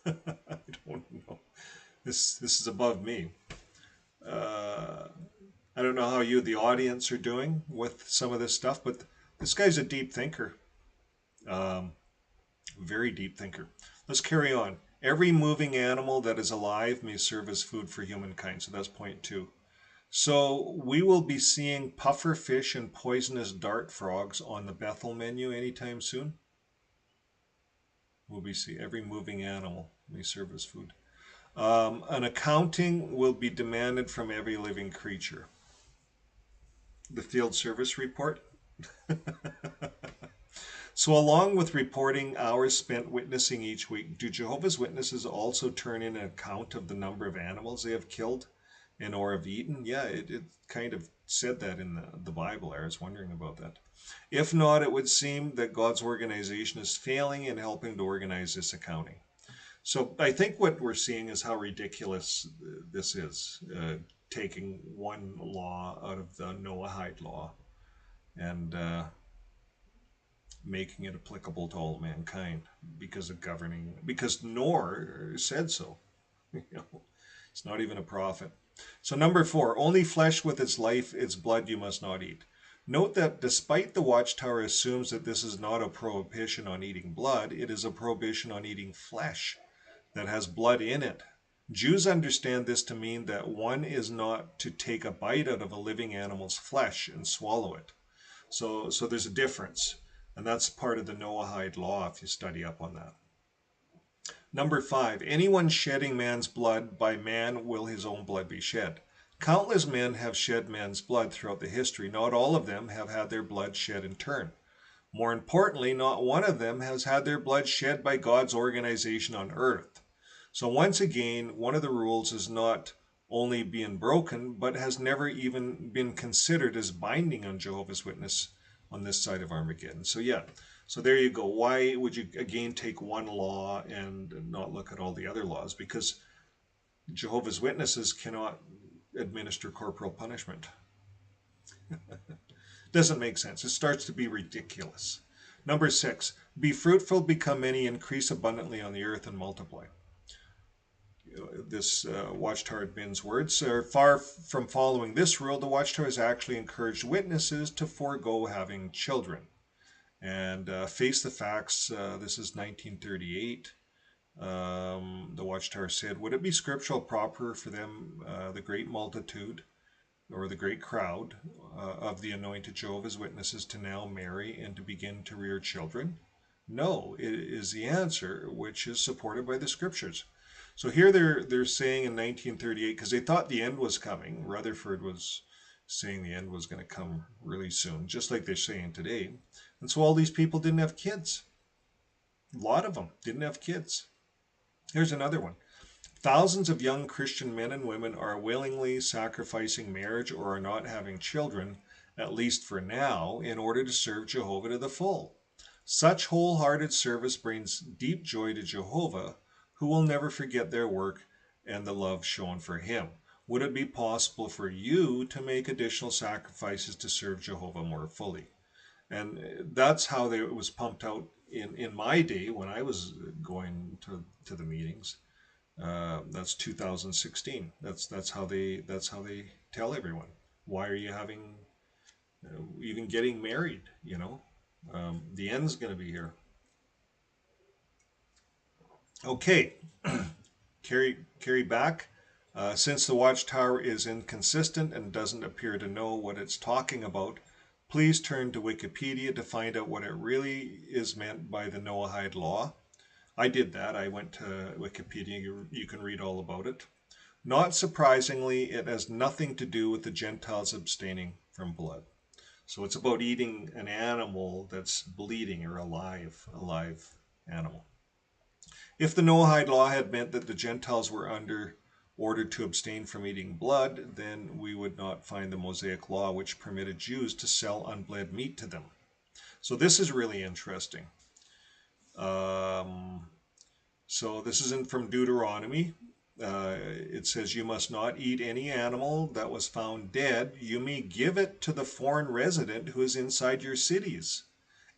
I don't know. This is above me. Uh, I don't know how you, the audience, are doing with some of this stuff, but this guy's a deep thinker. Um, Very deep thinker. Let's carry on. Every moving animal that is alive may serve as food for humankind. So that's point 2. So we will be seeing puffer fish and poisonous dart frogs on the Bethel menu anytime soon. We'll be seeing every moving animal may serve as food. An accounting will be demanded from every living creature. The field service report. So along with reporting hours spent witnessing each week, do Jehovah's Witnesses also turn in an account of the number of animals they have killed and or have eaten? Yeah, it kind of said that in the Bible. I was wondering about that. If not, it would seem that God's organization is failing in helping to organize this accounting. So I think what we're seeing is how ridiculous this is, taking one law out of the Noahide law and making it applicable to all mankind because Noah said so. You know, it's not even a prophet. So number 4, only flesh with its life, its blood you must not eat. Note that despite the Watchtower assumes that this is not a prohibition on eating blood, it is a prohibition on eating flesh that has blood in it. Jews understand this to mean that one is not to take a bite out of a living animal's flesh and swallow it. So there's a difference. And that's part of the Noahide law if you study up on that. Number 5, anyone shedding man's blood, by man will his own blood be shed. Countless men have shed man's blood throughout the history. Not all of them have had their blood shed in turn. More importantly, not one of them has had their blood shed by God's organization on earth. So once again, one of the rules is not only being broken, but has never even been considered as binding on Jehovah's Witness on this side of Armageddon. So yeah, so there you go. Why would you again take one law and not look at all the other laws? Because Jehovah's Witnesses cannot administer corporal punishment. Doesn't make sense. It starts to be ridiculous. Number 6, be fruitful, become many, increase abundantly on the earth and multiply. This Watchtower Bin's words are far from following this rule. The Watchtower has actually encouraged witnesses to forego having children and face the facts. This is 1938. The Watchtower said, would it be scriptural proper for them, the great multitude or the great crowd of the anointed Jehovah's Witnesses, to now marry and to begin to rear children? No, it is the answer, which is supported by the scriptures. So here they're saying in 1938, because they thought the end was coming. Rutherford was saying the end was going to come really soon, just like they're saying today. And so all these people didn't have kids. A lot of them didn't have kids. Here's another one. Thousands of young Christian men and women are willingly sacrificing marriage or are not having children, at least for now, in order to serve Jehovah to the full. Such wholehearted service brings deep joy to Jehovah, who will never forget their work and the love shown for him. Would it be possible for you to make additional sacrifices to serve Jehovah more fully? And that's how it was pumped out in my day when I was going to the meetings. That's 2016. That's how they tell everyone. Why are you having even getting married? You know, the end's going to be here. Okay, carry back. Since the Watchtower is inconsistent and doesn't appear to know what it's talking about, please turn to Wikipedia to find out what it really is meant by the Noahide law. I did that. I went to Wikipedia. You can read all about it. Not surprisingly, it has nothing to do with the Gentiles abstaining from blood. So it's about eating an animal that's bleeding or a live animal. If the Noahide law had meant that the Gentiles were ordered to abstain from eating blood, then we would not find the Mosaic law, which permitted Jews to sell unbled meat to them. So this is really interesting. So this isn't from Deuteronomy. It says, you must not eat any animal that was found dead. You may give it to the foreign resident who is inside your cities.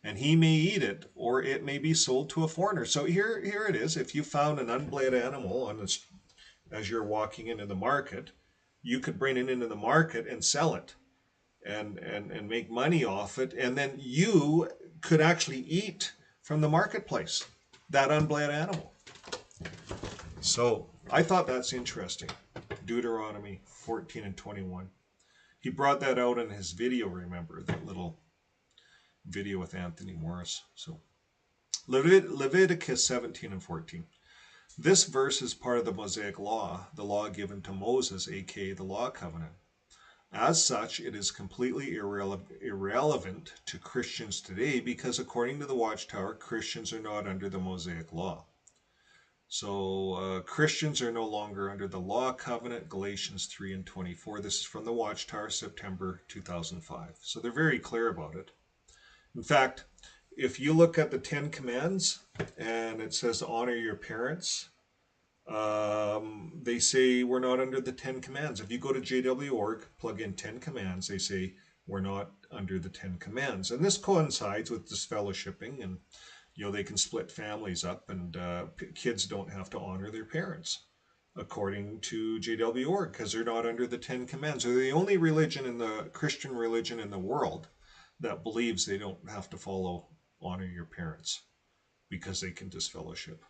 and he may eat it, or it may be sold to a foreigner. So here it is. If you found an unbled animal on this, as you're walking into the market, you could bring it into the market and sell it and make money off it, and then you could actually eat from the marketplace that unbled animal. So I thought that's interesting. Deuteronomy 14 and 21. He brought that out in his video, remember, that little video with Anthony Morris. So Leviticus 17 and 14. This verse is part of the Mosaic law, the law given to Moses, aka the law covenant. As such, it is completely irrelevant to Christians today because according to the Watchtower, Christians are not under the Mosaic law. So Christians are no longer under the law covenant, Galatians 3 and 24. This is from the Watchtower, September 2005. So they're very clear about it. In fact, if you look at the 10 commands and it says honor your parents, they say we're not under the 10 commands. If you go to JW.org, plug in 10 commands, they say we're not under the 10 commands. And this coincides with disfellowshipping, and they can split families up, and kids don't have to honor their parents, according to JW.org, because they're not under the 10 commands. They're the only religion in the Christian religion in the world that believes they don't have to follow honor your parents because they can disfellowship.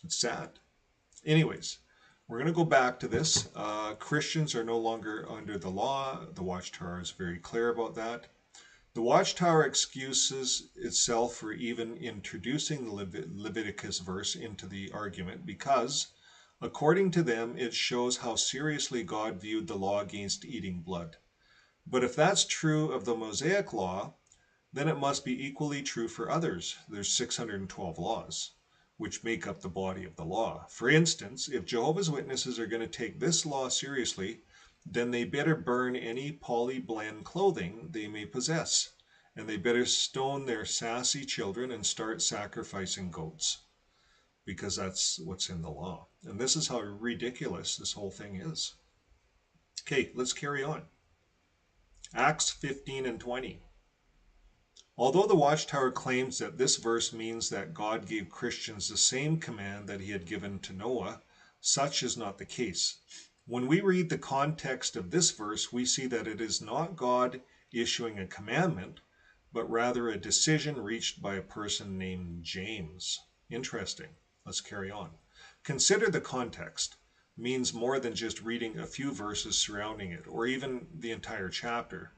It's sad. Anyways, we're going to go back to this. Christians are no longer under the law. The Watchtower is very clear about that. The Watchtower excuses itself for even introducing the Leviticus verse into the argument because, according to them, it shows how seriously God viewed the law against eating blood. But if that's true of the Mosaic law, then it must be equally true for others. There's 612 laws, which make up the body of the law. For instance, if Jehovah's Witnesses are going to take this law seriously, then they better burn any polyblend clothing they may possess, and they better stone their sassy children and start sacrificing goats, because that's what's in the law. And this is how ridiculous this whole thing is. Okay, let's carry on. Acts 15 and 20. Although the Watchtower claims that this verse means that God gave Christians the same command that he had given to Noah, such is not the case. When we read the context of this verse, we see that it is not God issuing a commandment, but rather a decision reached by a person named James. Interesting. Let's carry on. Consider the context. Means more than just reading a few verses surrounding it, or even the entire chapter.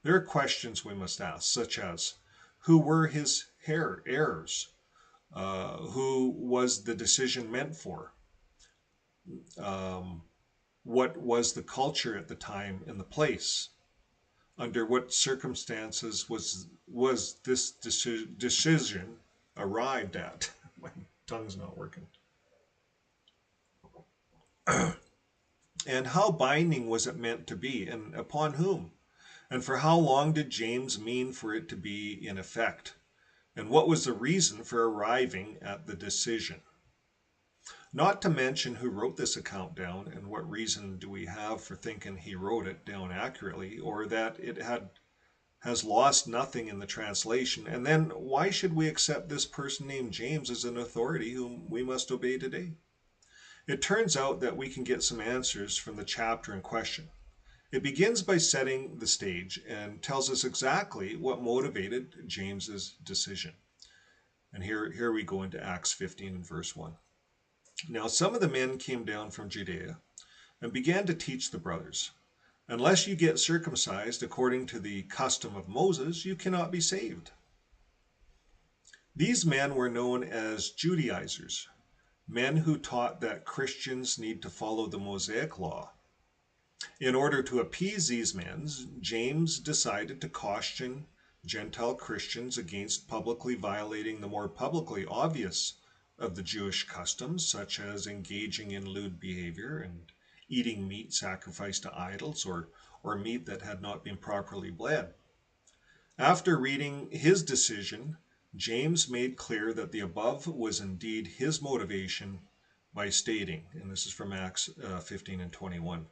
There are questions we must ask, such as, who were his heirs? Who was the decision meant for? What was the culture at the time and the place? Under what circumstances was this decision arrived at? My tongue's not working. And how binding was it meant to be, and upon whom? And for how long did James mean for it to be in effect? And what was the reason for arriving at the decision? Not to mention who wrote this account down, and what reason do we have for thinking he wrote it down accurately, or that it has lost nothing in the translation. And then why should we accept this person named James as an authority whom we must obey today? It turns out that we can get some answers from the chapter in question. It begins by setting the stage and tells us exactly what motivated James's decision. And here we go into Acts 15 and verse 1. Now some of the men came down from Judea and began to teach the brothers, unless you get circumcised according to the custom of Moses, you cannot be saved. These men were known as Judaizers, men who taught that Christians need to follow the Mosaic law. In order to appease these men, James decided to caution Gentile Christians against publicly violating the more publicly obvious of the Jewish customs, such as engaging in lewd behavior and eating meat sacrificed to idols or meat that had not been properly bled. After reading his decision, James made clear that the above was indeed his motivation by stating, and this is from Acts 15 and 21,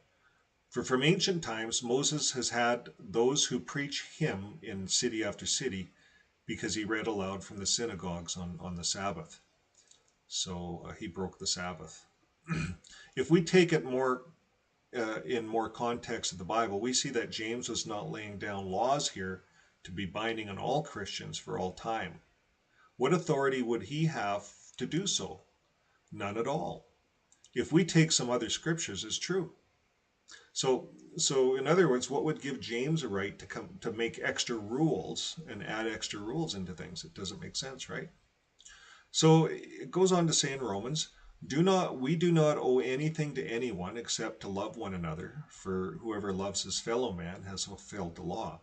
for from ancient times Moses has had those who preach him in city after city, because he read aloud from the synagogues on the Sabbath. So he broke the Sabbath. If we take it more in more context of the Bible, we see that James was not laying down laws here to be binding on all Christians for all time. What authority would he have to do so? None at all. If we take some other scriptures as true. So in other words, what would give James a right to come to make extra rules and add extra rules into things? It doesn't make sense, right? So it goes on to say in Romans, we do not owe anything to anyone except to love one another, for whoever loves his fellow man has fulfilled the law.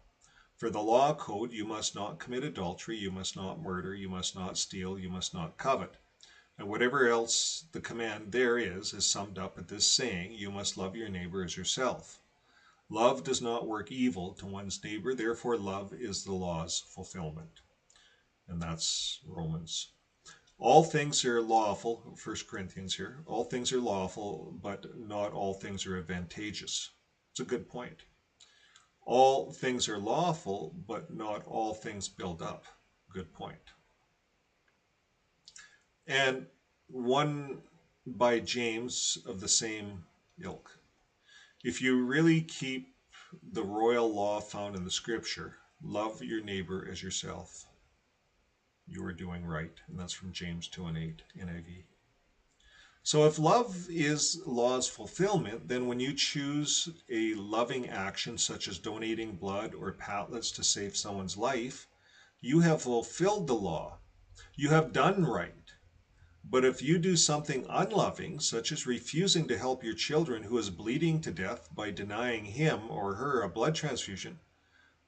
For the law code, you must not commit adultery, you must not murder, you must not steal, you must not covet. And whatever else the command there is summed up at this saying, you must love your neighbor as yourself. Love does not work evil to one's neighbor, therefore love is the law's fulfillment. And that's Romans. All things are lawful, 1 Corinthians here, all things are lawful, but not all things are advantageous. It's a good point. All things are lawful, but not all things build up. Good point. And one by James of the same ilk. If you really keep the royal law found in the scripture, love your neighbor as yourself, you are doing right. And that's from James 2:8 NIV. So if love is law's fulfillment, then when you choose a loving action such as donating blood or platelets to save someone's life, you have fulfilled the law. You have done right. But if you do something unloving, such as refusing to help your children who is bleeding to death by denying him or her a blood transfusion,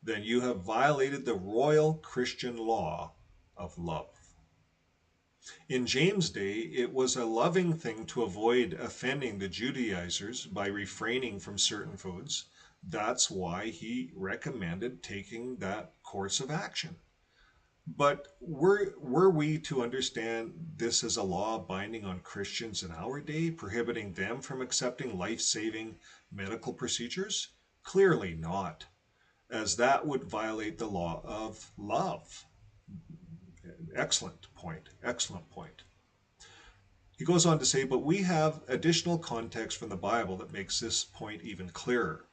then you have violated the royal Christian law of love. In James' day, it was a loving thing to avoid offending the Judaizers by refraining from certain foods. That's why he recommended taking that course of action. But were we to understand this as a law binding on Christians in our day, prohibiting them from accepting life-saving medical procedures? Clearly not, as that would violate the law of love. Excellent point, excellent point. He goes on to say, but we have additional context from the Bible that makes this point even clearer.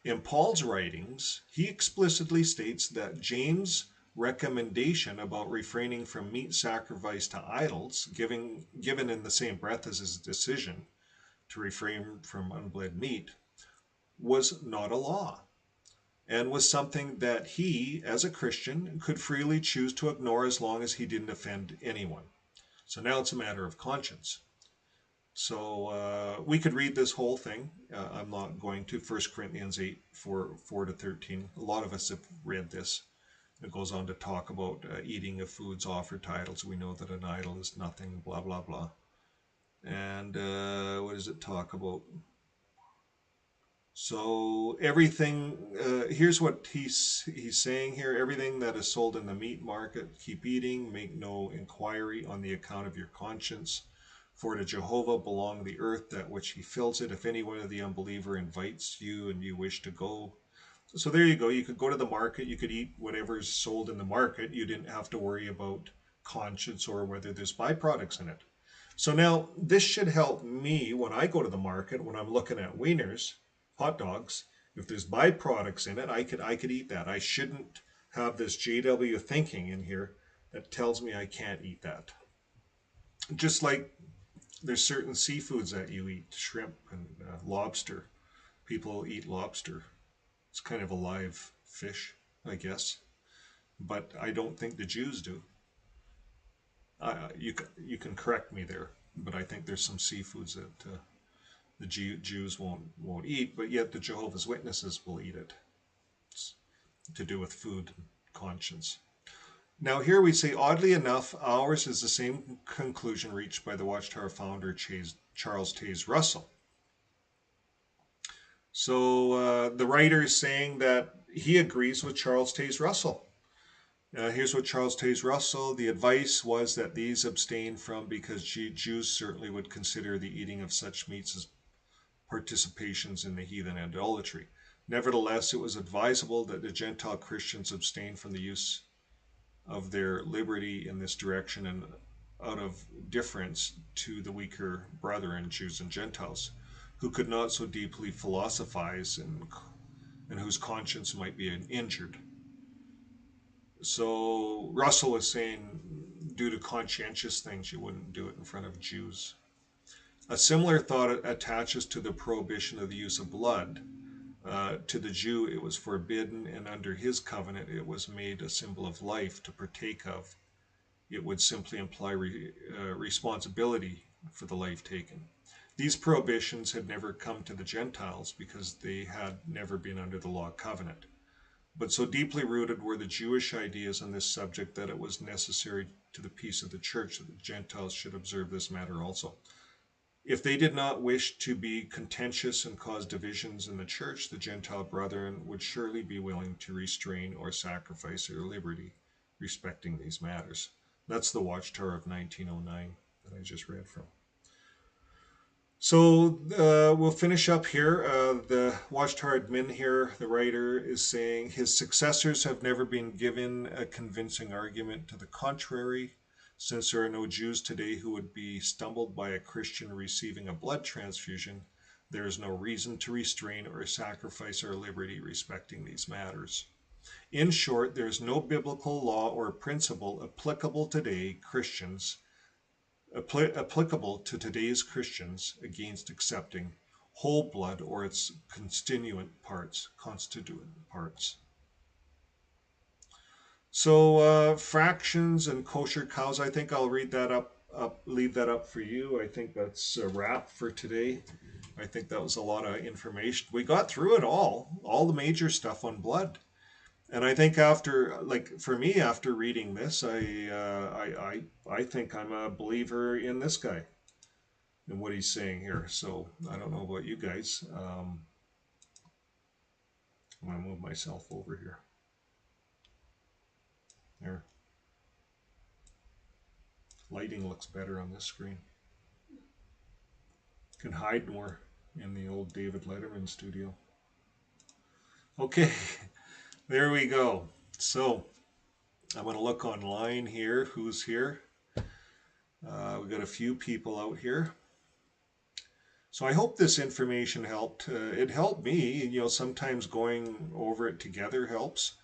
In Paul's writings, he explicitly states that James' recommendation about refraining from meat sacrificed to idols, given in the same breath as his decision to refrain from unbled meat, was not a law, and was something that he, as a Christian, could freely choose to ignore as long as he didn't offend anyone. So now it's a matter of conscience. So we could read this whole thing. I'm not going to. 1 Corinthians 8, 4-13. A lot of us have read this. It goes on to talk about eating of foods offered to idols. We know that an idol is nothing, blah, blah, blah. And what does it talk about? So everything, here's what he's saying here. Everything that is sold in the meat market, keep eating, make no inquiry on the account of your conscience. For to Jehovah belong the earth, that which he fills it. If any one of the unbeliever invites you and you wish to go. So there you go. You could go to the market. You could eat whatever's sold in the market. You didn't have to worry about conscience or whether there's byproducts in it. So now this should help me when I go to the market, when I'm looking at wieners, hot dogs. If there's byproducts in it, I could eat that. I shouldn't have this JW thinking in here that tells me I can't eat that. Just like there's certain seafoods that you eat, shrimp and lobster. People eat lobster. It's kind of a live fish, I guess. But I don't think the Jews do. You can correct me there, but I think there's some seafoods that the Jews won't eat, but yet the Jehovah's Witnesses will eat it. It's to do with food and conscience. Now here we say, oddly enough, ours is the same conclusion reached by the Watchtower founder Charles Taze Russell. So the writer is saying that he agrees with Charles Taze Russell. Here's what Charles Taze Russell, the advice was that these abstain from, because Jews certainly would consider the eating of such meats as participations in the heathen idolatry. Nevertheless, it was advisable that the Gentile Christians abstain from the use of their liberty in this direction and out of difference to the weaker brethren, Jews and Gentiles, who could not so deeply philosophize and whose conscience might be injured. So Russell was saying, due to conscientious things, you wouldn't do it in front of Jews. A similar thought attaches to the prohibition of the use of blood. To the Jew, it was forbidden, and under his covenant, it was made a symbol of life to partake of. It would simply imply responsibility for the life taken. These prohibitions had never come to the Gentiles because they had never been under the law covenant. But so deeply rooted were the Jewish ideas on this subject that it was necessary to the peace of the church that the Gentiles should observe this matter also. If they did not wish to be contentious and cause divisions in the church, the Gentile brethren would surely be willing to restrain or sacrifice their liberty respecting these matters. That's the Watchtower of 1909 that I just read from. So we'll finish up here. The Watchtower admin here, the writer, is saying his successors have never been given a convincing argument to the contrary. Since there are no Jews today who would be stumbled by a Christian receiving a blood transfusion, there is no reason to restrain or sacrifice our liberty respecting these matters. In short, there is no biblical law or principle applicable to today's Christians against accepting whole blood or its constituent parts. So fractions and kosher cows, I think I'll leave that up for you. I think that's a wrap for today. I think that was a lot of information. We got through it all the major stuff on blood. And I think after reading this, I think I'm a believer in this guy and what he's saying here. So I don't know about you guys. I'm going to move myself over here. There. Lighting looks better on this screen. Can hide more in the old David Letterman studio. Okay, there we go. So I'm going to look online here. Who's here? We've got a few people out here. So I hope this information helped. It helped me. Sometimes going over it together helps.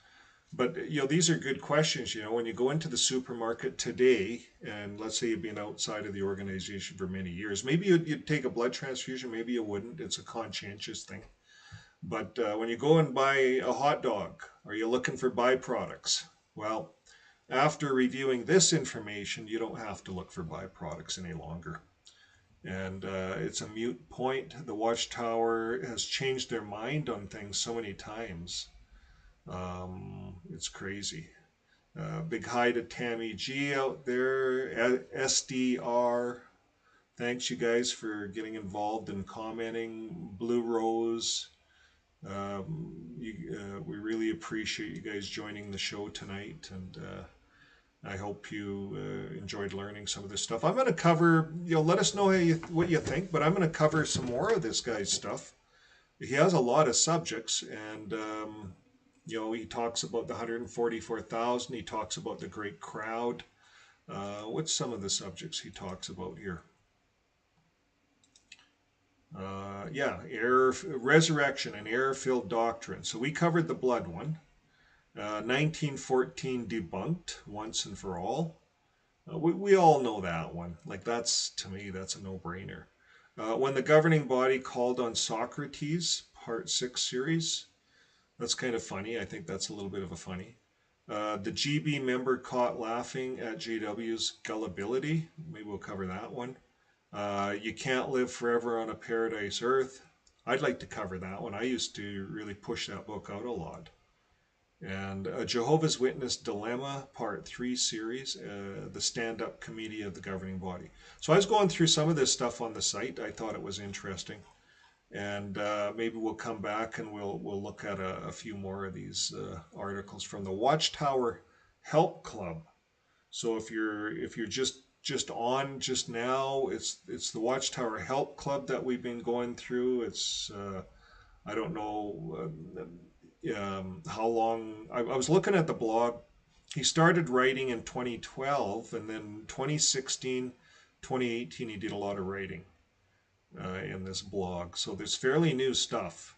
But, these are good questions. When you go into the supermarket today, and let's say you've been outside of the organization for many years, maybe you'd take a blood transfusion, maybe you wouldn't. It's a conscientious thing. But when you go and buy a hot dog, are you looking for byproducts? Well, after reviewing this information, you don't have to look for byproducts any longer. And it's a moot point. The Watchtower has changed their mind on things so many times. It's crazy. Big hi to Tammy G out there. SDR. Thanks you guys for getting involved and commenting. Blue Rose. We really appreciate you guys joining the show tonight, and I hope you enjoyed learning some of this stuff. I'm going to cover, let us know what you think, but I'm going to cover some more of this guy's stuff. He has a lot of subjects, and he talks about the 144,000. He talks about the great crowd. What's some of the subjects he talks about here? Resurrection and error-filled doctrine. So we covered the blood one. 1914 debunked once and for all. We all know that one. To me, that's a no-brainer. When the governing body called on Socrates, part 6 series. That's kind of funny. I think that's a little bit of a funny. The GB member caught laughing at JW's gullibility. Maybe we'll cover that one. You can't live forever on a paradise earth. I'd like to cover that one. I used to really push that book out a lot. And Jehovah's Witness Dilemma, part 3 series, the stand-up committee of the governing body. So I was going through some of this stuff on the site. I thought it was interesting. And maybe we'll come back and we'll look at a few more of these articles from the Watchtower Help Club. So if you're just on just now, it's the Watchtower Help Club that we've been going through. It's I don't know how long. I was looking at the blog he started writing in 2012, and then 2016, 2018, he did a lot of writing in this blog. So there's fairly new stuff,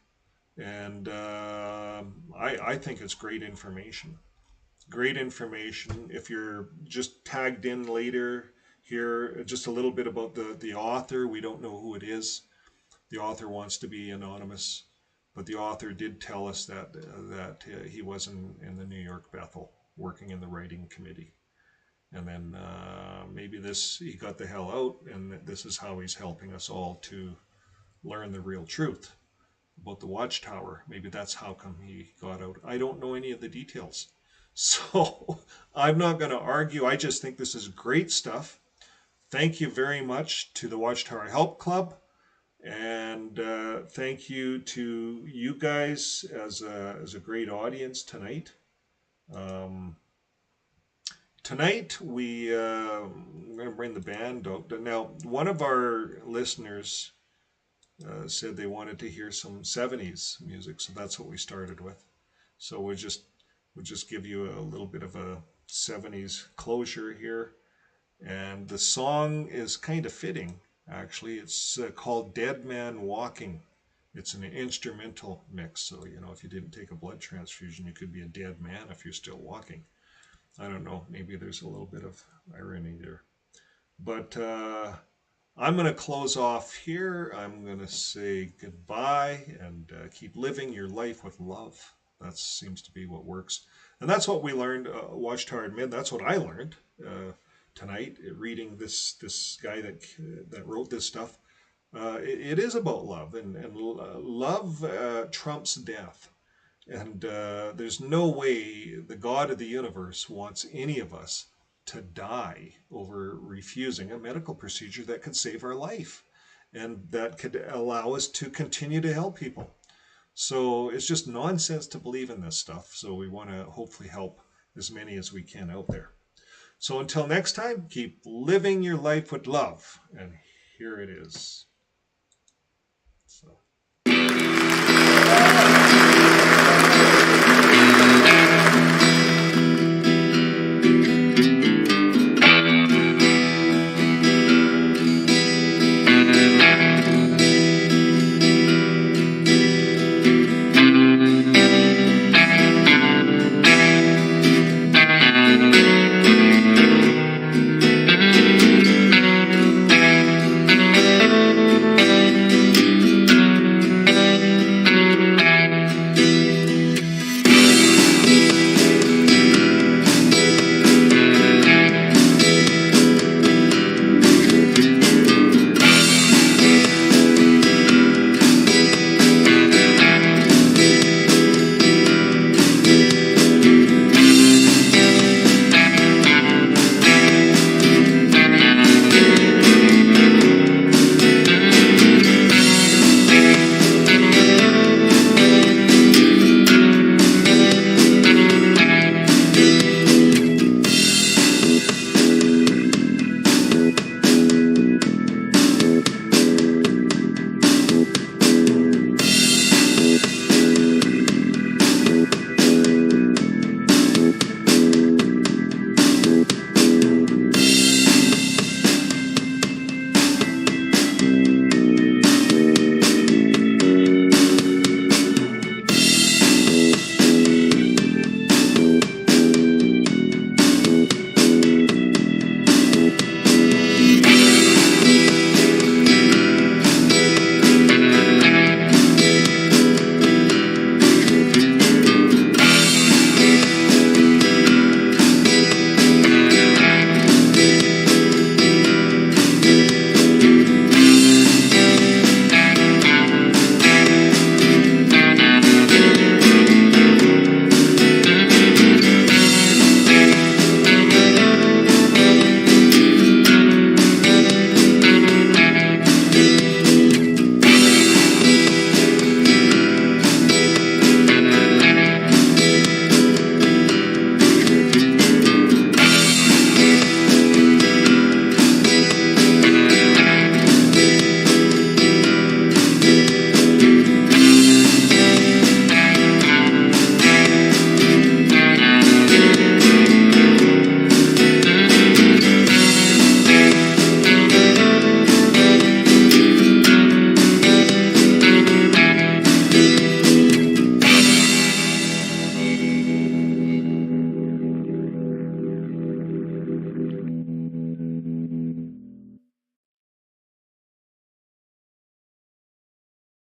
and I think it's great information. Great information. If you're just tagged in later here, just a little bit about the author. We don't know who it is. The author wants to be anonymous, but the author did tell us that he was in the New York Bethel working in the writing committee. And then maybe he got the hell out, and this is how he's helping us all to learn the real truth about the Watchtower. Maybe that's how come he got out. I don't know any of the details. So I'm not going to argue. I just think this is great stuff. Thank you very much to the Watchtower Help Club. And thank you to you guys as a great audience tonight. Tonight we're going to bring the band out. Now, one of our listeners said they wanted to hear some 70s music, so that's what we started with. So we'll just give you a little bit of a 70s closure here. And the song is kind of fitting, actually. It's called Dead Man Walking. It's an instrumental mix, so, if you didn't take a blood transfusion, you could be a dead man if you're still walking. I don't know, maybe there's a little bit of irony there. But I'm going to close off here. I'm going to say goodbye and keep living your life with love. That seems to be what works. And that's what we learned, Watchtower Admin. That's what I learned tonight, reading this guy that wrote this stuff. It is about love, and love trumps death. And there's no way the God of the universe wants any of us to die over refusing a medical procedure that could save our life and that could allow us to continue to help people. So it's just nonsense to believe in this stuff. So we want to hopefully help as many as we can out there. So until next time, keep living your life with love. And here it is.